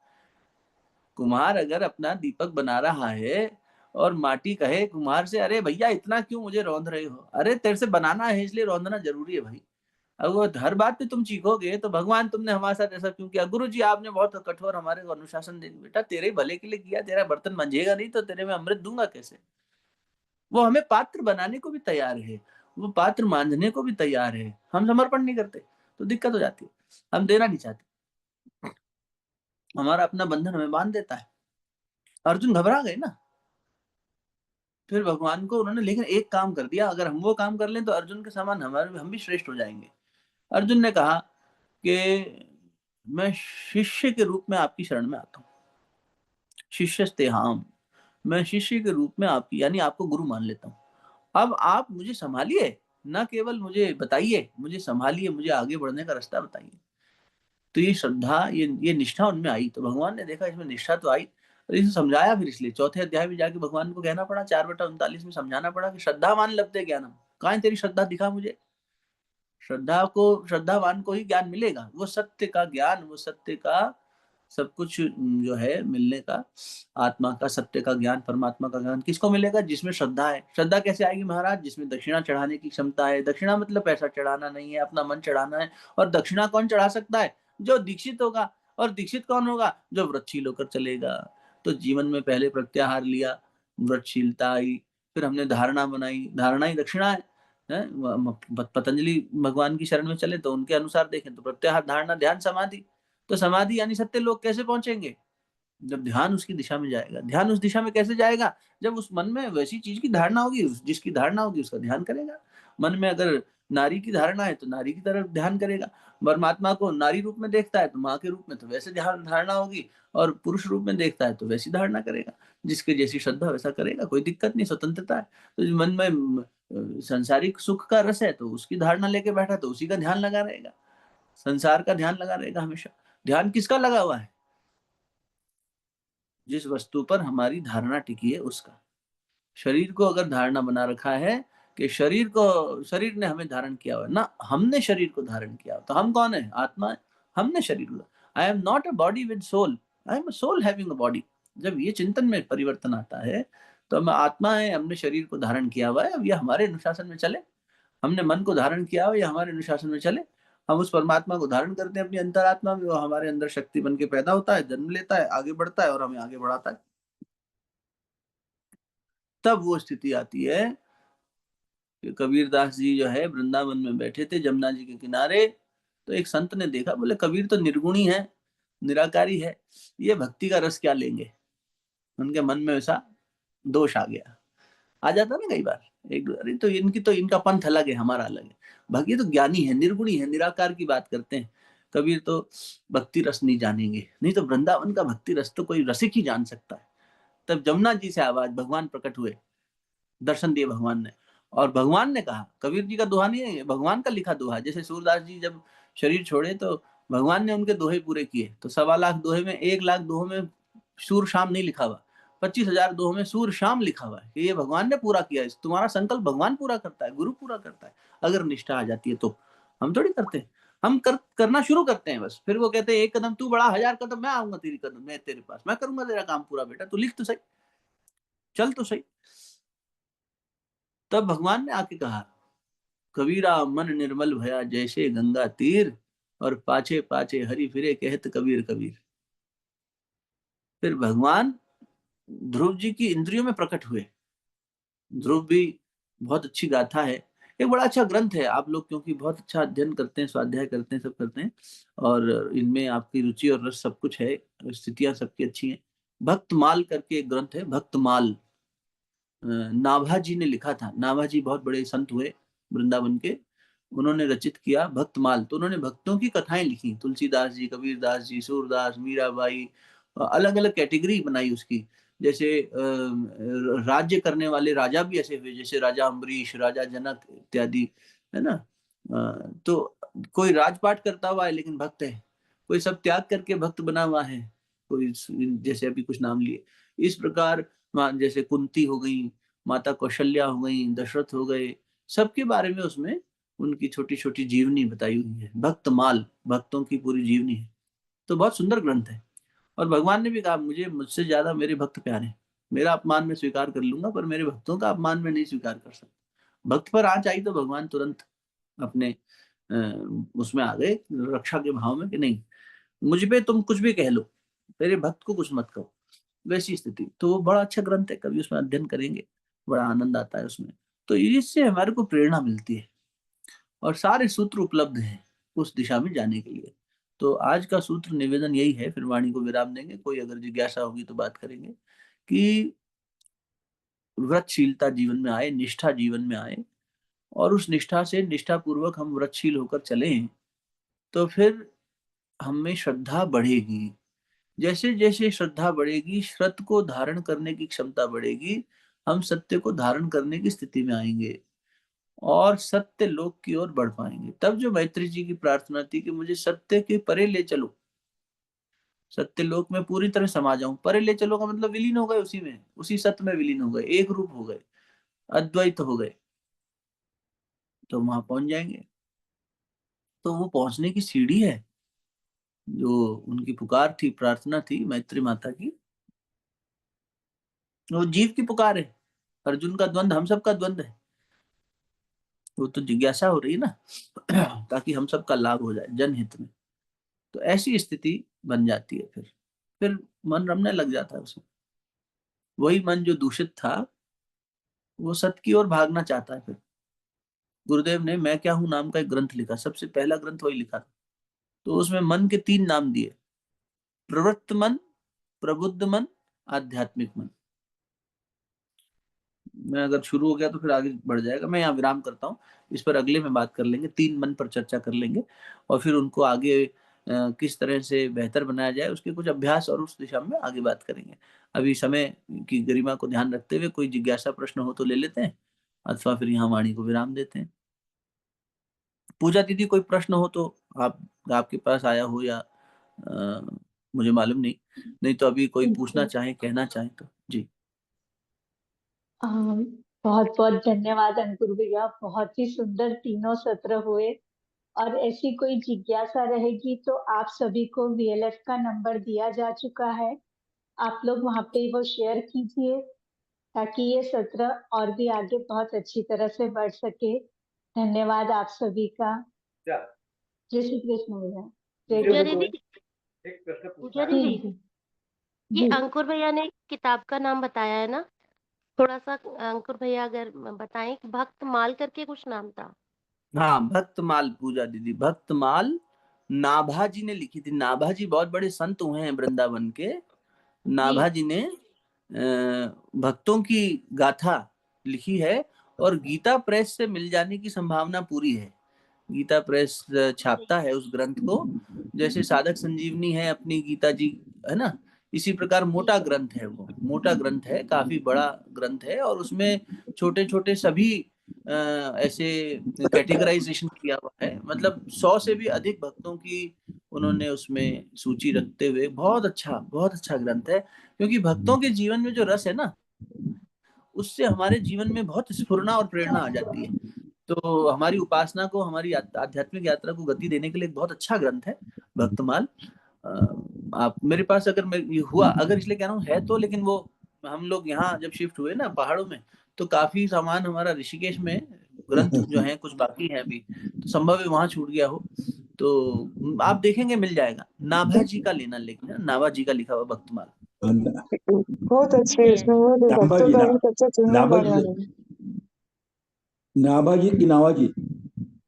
कुम्हार अगर अपना दीपक बना रहा है और माटी कहे कुम्हार से, अरे भैया इतना क्यों मुझे रौंद रहे हो, अरे तेरे से बनाना है इसलिए रौंदना जरूरी है भाई। अब वो हर बात पे तुम चीखोगे तो भगवान तुमने हमारे साथ ऐसा क्यों किया। गुरु जी आपने बहुत कठोर हमारे को अनुशासन दे, बेटा तेरे भले के लिए किया, तेरा बर्तन मंजेगा नहीं तो तेरे में अमृत दूंगा कैसे। वो हमें पात्र बनाने को भी तैयार है, वो पात्र मांझने को भी तैयार है, हम समर्पण नहीं करते तो दिक्कत हो जाती है, हम देना नहीं चाहते, हमारा अपना बंधन हमें बांध देता है। अर्जुन घबरा गए ना, फिर भगवान को उन्होंने लेकिन एक काम कर दिया, अगर हम वो काम कर लें तो अर्जुन के समान हमारे हम भी श्रेष्ठ हो जाएंगे। अर्जुन ने कहा कि मैं शिष्य के रूप में आपकी शरण में आता हूँ, शिष्यस्ते हम, मैं शिष्य के रूप में आपकी यानी आपको गुरु मान लेता हूँ। अब आप मुझे संभालिए, ना केवल मुझे बताइए, मुझे संभालिए, मुझे आगे बढ़ने का रास्ता बताइए। तो ये श्रद्धा, ये निष्ठा उनमें आई, तो भगवान ने देखा इसमें निष्ठा तो आई, और इसे समझाया फिर, इसलिए चौथे अध्याय में जाके भगवान को कहना पड़ा, 4/39 में समझाना पड़ा कि श्रद्धावान लभते ज्ञानम, कहाँ है तेरी श्रद्धा, दिखा मुझे। श्रद्धावान को ही ज्ञान मिलेगा, वो सत्य का ज्ञान, वो सत्य का सब कुछ जो है मिलने का, आत्मा का सत्य का ज्ञान, परमात्मा का ज्ञान किसको मिलेगा, जिसमें श्रद्धा है। श्रद्धा कैसे आएगी महाराज, जिसमें दक्षिणा चढ़ाने की क्षमता है। दक्षिणा मतलब पैसा चढ़ाना नहीं है, अपना मन चढ़ाना है। और दक्षिणा कौन चढ़ा सकता है, जो दीक्षित होगा। और दीक्षित कौन होगा, जो व्रतशील होकर चलेगा। तो जीवन में पहले प्रत्याहार लिया, व्रतशीलता आई, फिर हमने धारणा बनाई, धारणा ही दक्षिणा है। पतंजलि भगवान की शरण में चले तो उनके अनुसार देखें तो प्रत्याहार, धारणा, ध्यान, समाधि। तो समाधि यानी सत्य लोक कैसे पहुंचेंगे, जब ध्यान उसकी दिशा में जाएगा। ध्यान उस दिशा में कैसे जाएगा, जब उस मन में वैसी चीज की धारणा होगी, जिसकी धारणा होगी उसका ध्यान करेगा। मन में अगर नारी की धारणा है तो नारी की तरफ ध्यान करेगा। परमात्मा को नारी रूप में देखता है तो माँ के रूप में, तो वैसे ध्यान धारणा होगी। और पुरुष रूप में देखता है तो वैसी धारणा करेगा, जिसके जैसी श्रद्धा वैसा करेगा, कोई दिक्कत नहीं, स्वतंत्रता है। तो जो मन में संसारिक सुख का रस है तो उसकी धारणा लेके बैठा तो उसी का ध्यान लगा रहेगा, संसार का ध्यान लगा रहेगा हमेशा। ध्यान किसका लगा हुआ है, जिस वस्तु पर हमारी धारणा टिकी है उसका। शरीर को अगर धारणा बना रखा है कि शरीर ने हमें धारण किया हुआ है ना, हमने शरीर को धारण किया, तो हम कौन है, आत्मा है। हमने शरीर को, I am not a body with soul, I am a soul having a body. जब ये चिंतन में परिवर्तन आता है तो हम आत्मा है, हमने शरीर को धारण किया हुआ है, अब ये हमारे अनुशासन में चले। हमने मन को धारण किया हुआ, ये हमारे अनुशासन में चले। हम उस परमात्मा को धारण करते हैं अपनी अंतरात्मा में, वो हमारे अंदर शक्ति बन के पैदा होता है, जन्म लेता है, आगे बढ़ता है और हमें आगे बढ़ाता है। तब वो स्थिति आती है कि कबीरदास जी जो है वृंदावन में बैठे थे जमुना जी के किनारे, तो एक संत ने देखा, बोले कबीर तो निर्गुणी है, निराकारी है, ये भक्ति का रस क्या लेंगे। उनके मन में वैसा दोष आ गया, आ जाता ना कई बार, एक अरे तो इनकी तो इनका पंथ अलग है, हमारा अलग है। भक्ति तो ज्ञानी है, निर्गुणी है, निराकार की बात करते हैं। कबीर तो भक्ति रस नहीं जानेंगे, नहीं तो वृंदावन का भक्ति रस तो कोई रसिक ही जान सकता है। तब जमुना जी से आवाज, भगवान प्रकट हुए, दर्शन दिए भगवान ने। और भगवान ने कहा, कबीर जी का दोहा नहीं है, भगवान का लिखा दोहा। जैसे सूरदास जी जब शरीर छोड़े तो भगवान ने उनके दोहे पूरे किए, तो 1.25 लाख दोहे में 1 लाख दोहों में सूर शाम नहीं लिखा हुआ, 25,000 दोहों में सूर शाम लिखा हुआ है कि ये भगवान ने पूरा किया है। तुम्हारा संकल्प भगवान पूरा करता है, गुरु पूरा करता है, अगर निष्ठा आ जाती है तो। हम थोड़ी करते हैं, हम करना शुरू करते हैं बस, फिर वो कहते हैं 1 कदम तू बढ़ा, 1000 कदम मैं आऊंगा तेरी कदम, मैं तेरे पास, मैं करूंगा तेरा काम पूरा, बेटा तू लिख तो सही, चल तो सही। तब भगवान ने आके कहा, कबीरा मन निर्मल भया जैसे गंगा तीर, और पाछे पाछे हरि फिरे कहत कबीर कबीर। फिर भगवान ध्रुव जी की इंद्रियों में प्रकट हुए। ध्रुव भी बहुत अच्छी गाथा है, एक बड़ा अच्छा ग्रंथ है। आप लोग क्योंकि बहुत अच्छा अध्ययन करते हैं, स्वाध्याय करते हैं, सब करते हैं, और इनमें आपकी रुचि और रस सब कुछ है, स्थितियां सबकी अच्छी हैं। भक्तमाल करके एक ग्रंथ है, भक्तमाल, नाभा जी ने लिखा था। नाभा जी बहुत बड़े संत हुए वृंदावन के, उन्होंने रचित किया भक्तमाल। तो उन्होंने भक्तों की कथाएं लिखी, तुलसीदास जी, कबीरदास जी, सूरदास, मीराबाई, अलग अलग कैटेगरी बनाई उसकी। जैसे राज्य करने वाले राजा भी ऐसे हुए, जैसे राजा अम्बरीश, राजा जनक इत्यादि, है ना। तो कोई राजपाट करता हुआ है लेकिन भक्त है, कोई सब त्याग करके भक्त बना हुआ है, कोई जैसे अभी कुछ नाम लिए। इस प्रकार जैसे कुंती हो गई, माता कौशल्या हो गई, दशरथ हो गए, सबके बारे में उसमें उनकी छोटी छोटी जीवनी बताई हुई है। भक्तमाल, भक्तों की पूरी जीवनी है। तो बहुत सुंदर ग्रंथ है। और भगवान ने भी कहा, मुझसे ज्यादा मेरे भक्त प्यारे हैं। मेरा अपमान में स्वीकार कर लूंगा, पर मेरे भक्तों का अपमान में नहीं स्वीकार कर सकता। भक्त पर आँच आई तो भगवान तुरंत अपने उसमें आ गए, रक्षा के भाव में, कि नहीं, मुझ पे तुम कुछ भी कह लो, मेरे भक्त को कुछ मत कहो, वैसी स्थिति। तो वो बड़ा अच्छा ग्रंथ है, कभी उसमें अध्ययन करेंगे, बड़ा आनंद आता है उसमें। तो इससे हमारे को प्रेरणा मिलती है और सारे सूत्र उपलब्ध हैं उस दिशा में जाने के लिए। तो आज का सूत्र निवेदन यही है, फिर वाणी को विराम देंगे। कोई अगर जिज्ञासा होगी तो बात करेंगे कि व्रतशीलता जीवन में आए, निष्ठा जीवन में आए, और उस निष्ठा से, निष्ठा पूर्वक हम व्रतशील होकर चले, तो फिर हमें श्रद्धा बढ़ेगी। जैसे जैसे श्रद्धा बढ़ेगी, श्रत को धारण करने की क्षमता बढ़ेगी, हम सत्य को धारण करने की स्थिति में आएंगे और सत्य लोक की ओर बढ़ पाएंगे। तब जो मैत्री जी की प्रार्थना थी कि मुझे सत्य के परे ले चलो, सत्य लोक में पूरी तरह समा जाऊं। परे ले चलो का मतलब विलीन हो गए उसी में, उसी सत्य में विलीन हो गए, एक रूप हो गए, अद्वैत हो गए, तो वहां पहुंच जाएंगे। तो वो पहुंचने की सीढ़ी है, जो उनकी पुकार थी, प्रार्थना थी मैत्री माता की, वो जीव की पुकार है। अर्जुन का द्वंद हम सबका द्वंद है, वो तो जिज्ञासा हो रही है ना ताकि हम सबका लाभ हो जाए जनहित में। तो ऐसी स्थिति बन जाती है, फिर मन रमने लग जाता है उसमें। वही मन जो दूषित था वो सत्य की ओर भागना चाहता है। फिर गुरुदेव ने मैं क्या हूं नाम का एक ग्रंथ लिखा, सबसे पहला ग्रंथ वही लिखा था। तो उसमें मन के 3 नाम दिए, प्रवृत्त मन, प्रबुद्ध मन, आध्यात्मिक मन। मैं अगर शुरू हो गया तो फिर आगे बढ़ जाएगा, मैं यहाँ विराम करता हूँ। इस पर अगले में बात कर लेंगे, 3 मन पर चर्चा कर लेंगे, और फिर उनको आगे किस तरह से बेहतर बनाया जाए उसके कुछ अभ्यास, और उस दिशा में आगे बात करेंगे। अभी समय की गरिमा को ध्यान रखते हुए कोई जिज्ञासा प्रश्न हो तो ले लेते हैं, अथवा फिर यहाँ वाणी को विराम देते हैं। पूजा दीदी कोई प्रश्न हो तो आपके पास आया हो, या मुझे मालूम नहीं, नहीं तो अभी कोई पूछना चाहे, कहना चाहे तो जी। बहुत बहुत धन्यवाद अंकुर भैया, बहुत ही सुंदर तीनों सत्र हुए। और ऐसी कोई जिज्ञासा रहेगी तो आप सभी को VLF का नंबर दिया जा चुका है, आप लोग वहाँ पे वो शेयर कीजिए ताकि ये सत्र और भी आगे बहुत अच्छी तरह से बढ़ सके। धन्यवाद आप सभी का। जय श्री कृष्ण भैया। पूजा दीदी, एक प्रश्न पूछना है। जी जी ये जी। अंकुर भैया ने किताब का नाम बताया है ना, थोड़ा सा अंकुर भैया अगर बताएं कि भक्त माल करके कुछ नाम था। हाँ, भक्तमाल पूजा दीदी, भक्तमाल नाभा जी ने लिखी थी। नाभा जी बहुत बड़े संत हुए हैं वृंदावन के। नाभा जी ने भक्तों की गाथा लिखी है, और गीता प्रेस से मिल जाने की संभावना पूरी है। गीता प्रेस छापता है उस ग्रंथ को, जैसे साधक संजीवनी है अपनी गीता जी, है ना, इसी प्रकार मोटा ग्रंथ है, वो मोटा ग्रंथ है, काफी बड़ा ग्रंथ है, और उसमें छोटे छोटे सभी ऐसे कैटेगराइजेशन किया हुआ है। मतलब 100 से भी अधिक भक्तों की उन्होंने उसमें सूची रखते हुए, बहुत अच्छा ग्रंथ है। क्योंकि भक्तों के जीवन में जो रस है ना, उससे हमारे जीवन में बहुत स्फुरना और प्रेरणा आ जाती है। तो हमारी उपासना को, हमारी आध्यात्मिक यात्रा को गति देने के लिए एक बहुत अच्छा ग्रंथ है भक्तमाल। आप मेरे पास अगर ये हुआ, अगर इसलिए कह रहा हूँ है तो, लेकिन वो हम लोग यहाँ जब शिफ्ट हुए ना पहाड़ों में, तो काफी सामान हमारा ऋषिकेश में, ग्रंथ जो है कुछ बाकी है अभी, तो संभव है वहां छूट गया हो। तो आप देखेंगे मिल जाएगा। नाभा जी का लेना, लेकिन नाभा जी का लिखा हुआ भक्तमाल। बहुत अच्छे, इसमें वो जो भक्तों नाभाजी का ना, भी अच्छा चिन्हन नाभाजी बना से, है। नाभाजी की नाभाजी।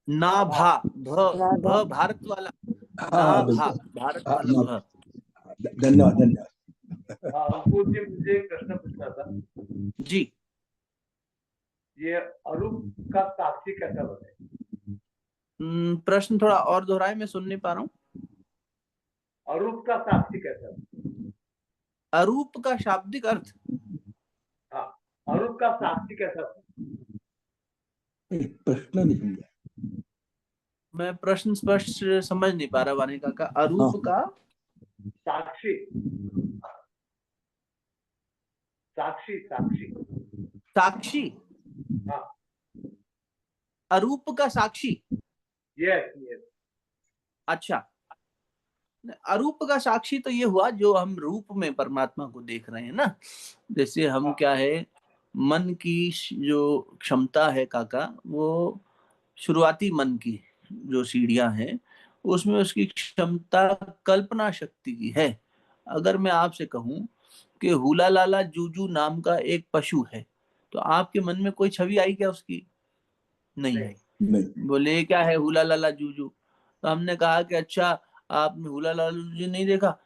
नाभा, भ राधा। भ भारत वाला, हाँ हाँ नाभा बिल्कुल। भारत हाँ, वाला भ। धन्यवाद धन्यवाद। हाँ, अंकुर जी, मुझे एक प्रश्न पूछना था। जी, ये अरूप का साक्षी कैसा बने? प्रश्न थोड़ा और दोहराए, मैं सुन नहीं पा रहा हूँ। अरूप का साक्षी कैसा बने? अरूप का शाब्दिक अर्थ, हाँ, अरूप का शाब्दिक अर्थ। प्रश्न नहीं समझा। मैं प्रश्न स्पष्ट समझ नहीं पा रहा वाणी काका। अरूप का साक्षी, साक्षी, साक्षी। साक्षी, हाँ, अरूप का साक्षी। Yes yes. अच्छा, अरूप का साक्षी तो ये हुआ जो हम रूप में परमात्मा को देख रहे हैं ना। जैसे हम क्या है, मन की जो क्षमता है काका, वो शुरुआती मन की जो सीढ़ियां हैं, उसमें उसकी क्षमता कल्पना शक्ति की है। अगर मैं आपसे कहूं कि हुला लाला जूजू नाम का एक पशु है, तो आपके मन में कोई छवि आई क्या उसकी? नहीं आई। नहीं। बोले क्या है हुला लाला जूजू? तो हमने कहा कि अच्छा, आपने हुला लाला जूजू नहीं देखा?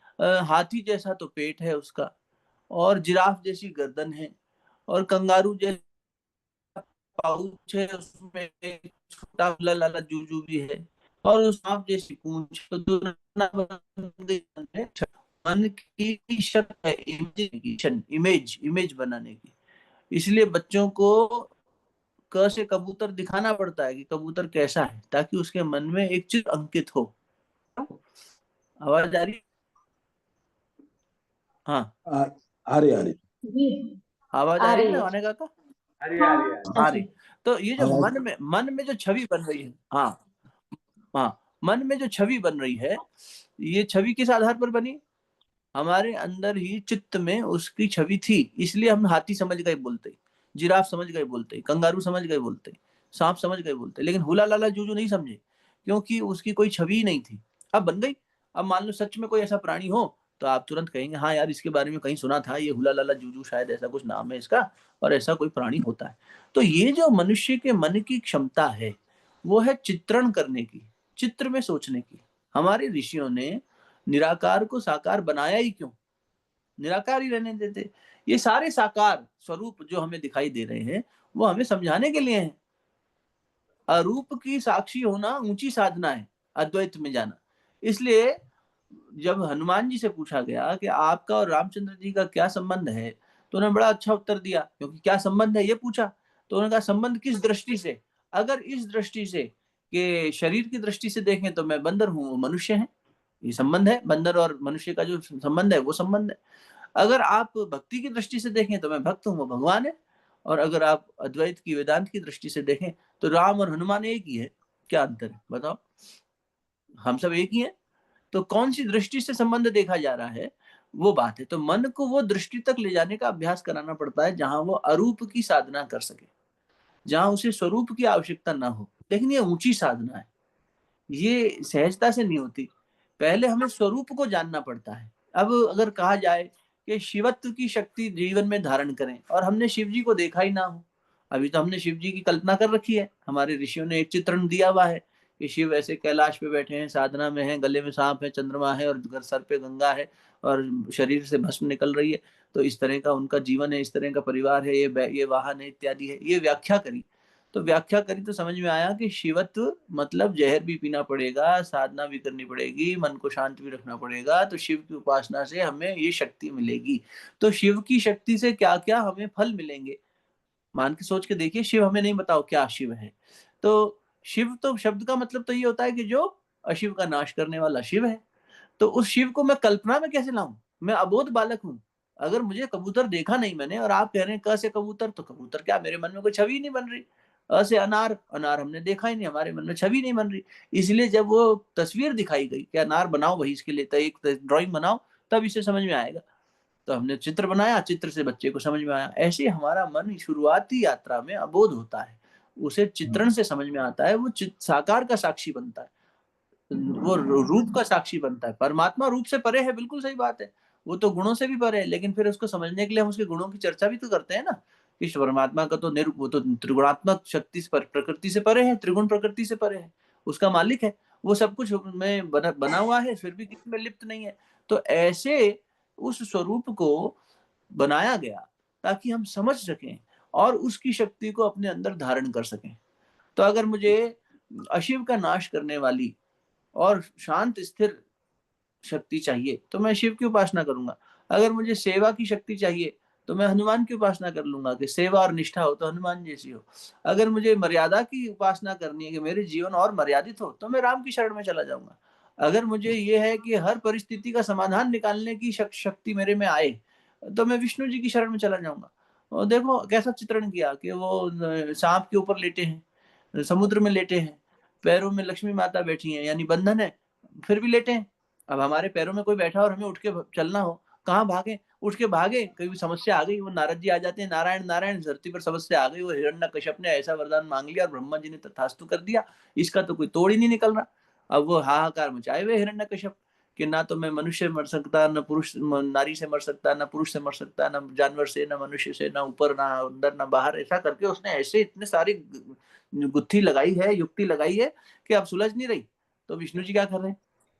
हाथी जैसा तो पेट है उसका, और जिराफ जैसी गर्दन है, और कंगारू जैसा पाउच है, उसमें एक छोटा हुला लाला जूजू भी है, और उस सांप जैसी पूंछ। तो मन की शक्ति है इमेज इमेज बनाने की। इसलिए बच्चों को क से कबूतर दिखाना पड़ता है कि कबूतर कैसा है, ताकि उसके मन में एक चित्र अंकित हो। आवाज आ रही है? हाँ, आ रही जी आवाज आ आ रही है रही ना है। आने का? अरे हाँ अरे अरे। आ अच्छा। रही। तो ये जो आवाज मन में जो छवि बन रही है, हाँ हाँ, मन में जो छवि बन रही है, ये छवि किस आधार पर बनी? हमारे अंदर ही चित्त में उसकी छवि थी, इसलिए हम हाथी समझ गए बोलते, जिराफ समझ गए बोलते, कंगारू समझ गए बोलते, सांप समझ गए बोलते। लेकिन हुला लाला जूजू नहीं समझे, क्योंकि उसकी कोई छवि ही नहीं थी। अब बन गई। अब मान लो सच में कोई ऐसा प्राणी हो, तो आप तुरंत कहेंगे हाँ यार, इसके बारे में कहीं सुना था, ये हुला लाला जूजू शायद ऐसा कुछ नाम है इसका, और ऐसा कोई प्राणी होता है। तो ये जो मनुष्य के मन की क्षमता है, वो है चित्रण करने की, चित्र में सोचने की। हमारे ऋषियों ने निराकार को साकार बनाया ही क्यों? निराकार ही रहने देते। ये सारे साकार स्वरूप जो हमें दिखाई दे रहे हैं, वो हमें समझाने के लिए हैं। अरूप की साक्षी होना ऊंची साधना है, अद्वैत में जाना। इसलिए जब हनुमान जी से पूछा गया कि आपका और रामचंद्र जी का क्या संबंध है, तो उन्होंने बड़ा अच्छा उत्तर दिया। क्योंकि क्या संबंध है ये पूछा, तो उन्होंने कहा संबंध किस दृष्टि से? अगर इस दृष्टि से कि शरीर की दृष्टि से देखें तो मैं बंदर हूं, वो मनुष्य है, ये संबंध है। बंदर और मनुष्य का जो संबंध है वो संबंध है। अगर आप भक्ति की दृष्टि से देखें तो मैं भक्त हूं, वो भगवान है। और अगर आप अद्वैत की वेदांत की दृष्टि से देखें तो राम और हनुमान एक ही है। क्या अंतर है बताओ? हम सब एक ही हैं। तो कौन सी दृष्टि से संबंध देखा जा रहा है, वो बात है। तो मन को वो दृष्टि तक ले जाने का अभ्यास कराना पड़ता है जहां वो अरूप की साधना कर सके, जहां उसे स्वरूप की आवश्यकता ना हो। लेकिन ये ऊंची साधना है, ये सहजता से नहीं होती। पहले हमें स्वरूप को जानना पड़ता है। अब अगर कहा जाए कि शिवत्व की शक्ति जीवन में धारण करें, और हमने शिव जी को देखा ही ना हो, अभी तो हमने शिव जी की कल्पना कर रखी है, हमारे ऋषियों ने एक चित्रण दिया हुआ है कि शिव ऐसे कैलाश पे बैठे हैं, साधना में हैं, गले में सांप है, चंद्रमा है, और सर पे गंगा है, और शरीर से भस्म निकल रही है। तो इस तरह का उनका जीवन है, इस तरह का परिवार है, ये वाहन है, इत्यादि है। ये व्याख्या करी, तो व्याख्या करी तो समझ में आया कि शिवत्व मतलब जहर भी पीना पड़ेगा, साधना भी करनी पड़ेगी, मन को शांत भी रखना पड़ेगा, तो शिव की उपासना से हमें ये शक्ति मिलेगी। तो शिव की शक्ति से क्या क्या हमें फल मिलेंगे, मान के सोच के देखिए। शिव हमें नहीं बताओ क्या शिव है। तो शिव तो शब्द का मतलब तो ये होता है कि जो अशिव का नाश करने वाला शिव है। तो उस शिव को मैं कल्पना में कैसे लाऊं? मैं अबोध बालक हूं। अगर मुझे कबूतर देखा नहीं मैंने, और आप कह रहे हैं क से कबूतर, तो कबूतर क्या, मेरे मन में कोई छवि नहीं बन रही। अ से अनार, अनार हमने देखा ही नहीं, हमारे मन में छवि नहीं बन रही। इसलिए जब वो तस्वीर दिखाई गई कि अनार बनाओ भाई, इसके लिए तो एक ड्राइंग बनाओ, तब इसे समझ में आएगा। तो हमने चित्र बनाया, चित्र से बच्चे को समझ में आया। ऐसे हमारा मन शुरुआती यात्रा में अबोध होता है, उसे चित्रण से समझ में आता है, वो साकार का साक्षी बनता है, वो रूप का साक्षी बनता है। परमात्मा रूप से परे है, बिल्कुल सही बात है, वो तो गुणों से भी परे है। लेकिन फिर उसको समझने के लिए हम उसके गुणों की चर्चा भी तो करते हैं ना। इस परमात्मा का तो वो तो त्रिगुणात्मक शक्ति से प्रकृति से परे है, त्रिगुण प्रकृति से परे है, उसका मालिक है, वो सब कुछ में बना हुआ है, फिर भी किसी में लिप्त नहीं है। तो ऐसे उस स्वरूप को बनाया गया ताकि हम समझ सकें और उसकी शक्ति को अपने अंदर धारण कर सकें। तो अगर मुझे अशिव का नाश करने वाली और शांत स्थिर शक्ति चाहिए, तो मैं शिव की उपासना करूंगा। अगर मुझे सेवा की शक्ति चाहिए तो मैं हनुमान की उपासना कर लूंगा कि सेवा और निष्ठा हो तो हनुमान जैसी हो। अगर मुझे मर्यादा की उपासना करनी है कि मेरे जीवन और मर्यादित हो तो मैं राम की शरण में चला जाऊंगा। अगर मुझे ये है कि हर परिस्थिति का समाधान निकालने की शक्ति मेरे में आए तो मैं विष्णु जी की शरण में चला जाऊंगा। और देखो कैसा चित्रण किया कि वो सांप के ऊपर लेटे हैं, समुद्र में लेटे हैं, पैरों में लक्ष्मी माता बैठी हैं, यानी बंधन है, फिर भी लेटे हैं। अब हमारे पैरों में कोई बैठा और हमें उठ के चलना हो, कहाँ भागे? उठ के भागे, कोई समस्या आ गई, वो नारद जी आ जाते हैं, नारायण नारायण, धरती पर समस्या आ गई, वो हिरण्यकश्यप ने ऐसा वरदान मांग लिया और ब्रह्मा जी ने तथास्तु कर दिया, इसका तो कोई तोड़ ही नहीं निकल रहा। अब वो हाहाकार मचाए हुए हिरण्यकश्यप कि ना तो मैं मनुष्य से मर सकता, न पुरुष नारी से मर सकता, न पुरुष से मर सकता, न जानवर से, न मनुष्य से, न ऊपर न अंदर न बाहर, ऐसा करके उसने ऐसे इतने सारी गुत्थी लगाई है, युक्ति लगाई है कि अब सुलझ नहीं रही। तो विष्णु जी क्या कर रहे हैं?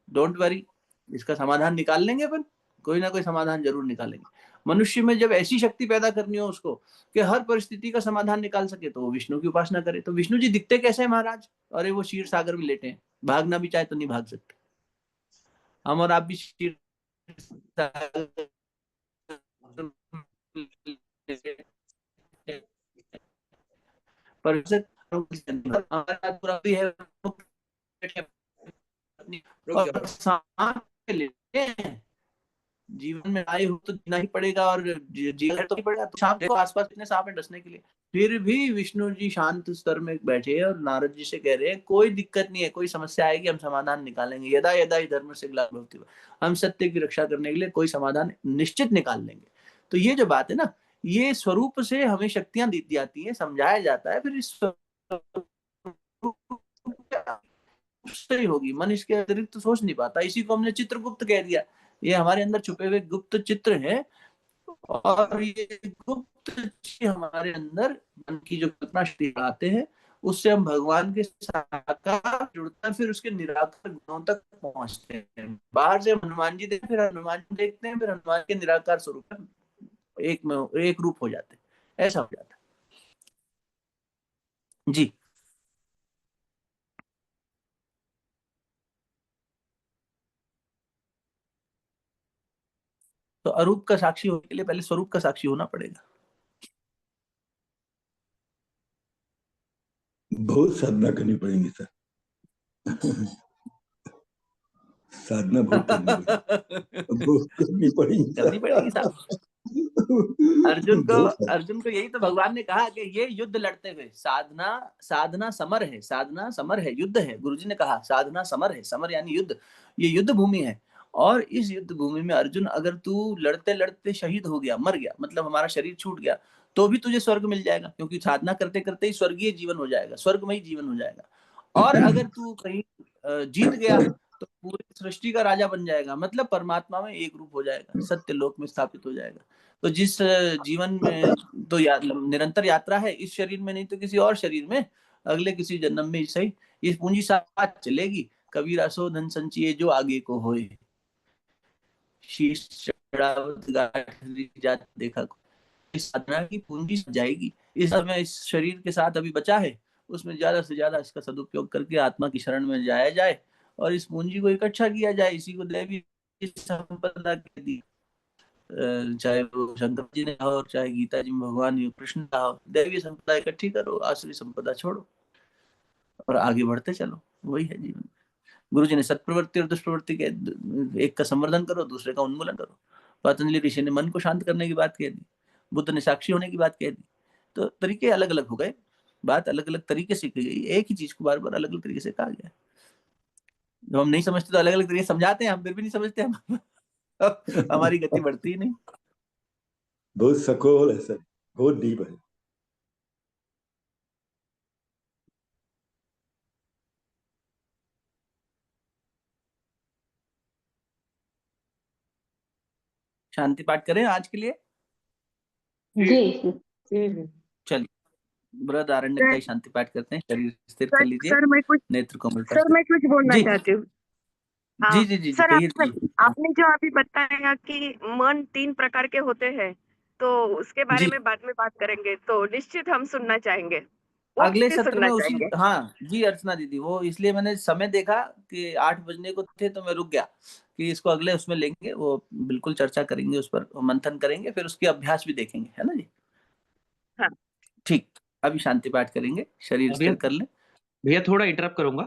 डोंट वरी, इसका समाधान निकाल लेंगे अपन, कोई ना कोई समाधान जरूर निकालेंगे। मनुष्य में जब ऐसी शक्ति पैदा करनी हो उसको कि हर परिस्थिति का समाधान निकाल सके तो वो विष्णु की उपासना करे। तो विष्णु जी दिखते कैसे हैं महाराज? अरे वो क्षीर सागर में लेटे हैं, भागना भी चाहे तो नहीं भाग सकते। हम और आप भी क्षीर सागर पर हमारा पूरा भी है और सांप के लेते हैं। जीवन में आए हो तो जीना ही पड़ेगा और जीना तो ही पड़ेगा। तो सांप देखो आसपास इतने सांप है डसने के लिए, फिर भी विष्णु जी शांत स्तर में बैठे हैं और नारद जी से कह रहे हैं कोई दिक्कत नहीं है, कोई समस्या आएगी हम समाधान निकालेंगे, यदा यदा ही धर्म से ग्लानिर्भवति, हम सत्य की रक्षा करने के लिए कोई समाधान निश्चित निकाल लेंगे। तो ये जो बात है ना, ये स्वरूप से हमें शक्तियां दी जाती है, समझाया जाता है, फिर इस ही होगी, मन इसके अतिरिक्त तो सोच नहीं पाता। इसी को हमने चित्रगुप्त कह दिया, ये हमारे अंदर छुपे हुए गुप्त चित्र है और ये गुप्त हमारे अंदर मन की जो कल्पना शक्ति आते हैं उससे हम भगवान के साकार जुड़ते हैं, फिर उसके निराकार गुणों तक पहुंचते हैं। बाहर से हनुमान जी देखते, फिर हनुमान जी देखते हैं, फिर हनुमान के निराकार स्वरूप एक में एक रूप हो जाते हैं, ऐसा हो जाता है जी। तो अरूप का साक्षी होने के लिए पहले स्वरूप का साक्षी होना पड़ेगा। बहुत साधना करनी पड़ेगी सर। साधना बहुत करनी पड़ेगी करनी पड़ेगी साहब। अर्जुन को यही तो भगवान ने कहा कि ये युद्ध लड़ते हुए साधना समर है, साधना समर है, युद्ध है। गुरुजी ने कहा साधना समर है, समर यानी युद्ध, ये युद्ध भूमि है। और इस युद्ध भूमि में अर्जुन अगर तू लड़ते लड़ते शहीद हो गया, मर गया, मतलब हमारा शरीर छूट गया, तो भी तुझे स्वर्ग मिल जाएगा, क्योंकि साधना करते करते ही स्वर्गीय जीवन हो जाएगा, स्वर्गमयी जीवन हो जाएगा। और अगर तू कहीं जीत गया तो पूरी सृष्टि का राजा बन जाएगा, मतलब परमात्मा में एक रूप हो जाएगा, सत्य लोक में स्थापित हो जाएगा। तो जिस जीवन में तो निरंतर यात्रा है, इस शरीर में नहीं तो किसी और शरीर में, अगले किसी जन्म में सही, ये पूंजी साथ चलेगी। कबीर असो धन संचिए जो आगे को होए, शीश चढ़ावत गांठ जात देखा को। इस साधना की पूंजी जाएगी। इस समय इस शरीर के साथ अभी बचा है, उसमें ज्यादा से ज्यादा इसका सदुपयोग करके आत्मा की शरण में जाया जाए और इस पूंजी को इकट्ठा किया जाए। इसी को देवी संपदा कह दी, चाहे वो शंकर जी ने कहा हो, चाहे गीता जी में भगवान कृष्ण कहा हो, दैवी संपदा इकट्ठी करो, आसुरी संपदा छोड़ो और आगे बढ़ते चलो। वही है जीवन। गुरु जी ने सत्प्रवृत्ति और दुष्प्रवृत्ति के एक का संवर्धन करो, दूसरे का उन्मूलन करो। पतंजलि ऋषि ने मन को शांत करने की बात कह दी, बुद्ध ने साक्षी होने की बात कह दी। तो तरीके अलग अलग हो गए, बात अलग अलग तरीके से की गई, एक ही चीज को बार बार अलग अलग तरीके से कहा गया। जब हम नहीं समझते तो अलग अलग तरीके समझाते हैं, हम फिर भी नहीं समझते हम हमारी गति बढ़ती ही नहीं। बहुत सकोल है सर, बहुत डीप है। शांति पाठ करें आज के लिए। जी चलिए बृहद आरण्यक का ही शांति पाठ करते हैं। शरीर स्थिर कर लीजिए, सर मैं कुछ नेत्र कोमलता सर से। मैं कुछ बोलना जी चाहती हूँ। जी जी जी सर कहिए जी। आपने जो अभी बताया कि मन 3 प्रकार के होते हैं, तो उसके बारे जी में बाद में बात करेंगे, तो निश्चित हम सुनना चाहेंगे। वो अगले भी सत्र सुनना में उसी, चाहेंगे। हाँ जी अर्चना दीदी, वो इसलिए मैंने समय देखा कि 8 बजने को थे तो मैं रुक गया कि इसको अगले उसमें लेंगे, वो बिल्कुल चर्चा करेंगे, उस पर मंथन करेंगे, फिर उसके अभ्यास भी देखेंगे, है ना जी। हाँ। ठीक, अभी शांति पाठ करेंगे, शरीर स्थिर कर लें। भैया थोड़ा इंटरप्ट करूंगा।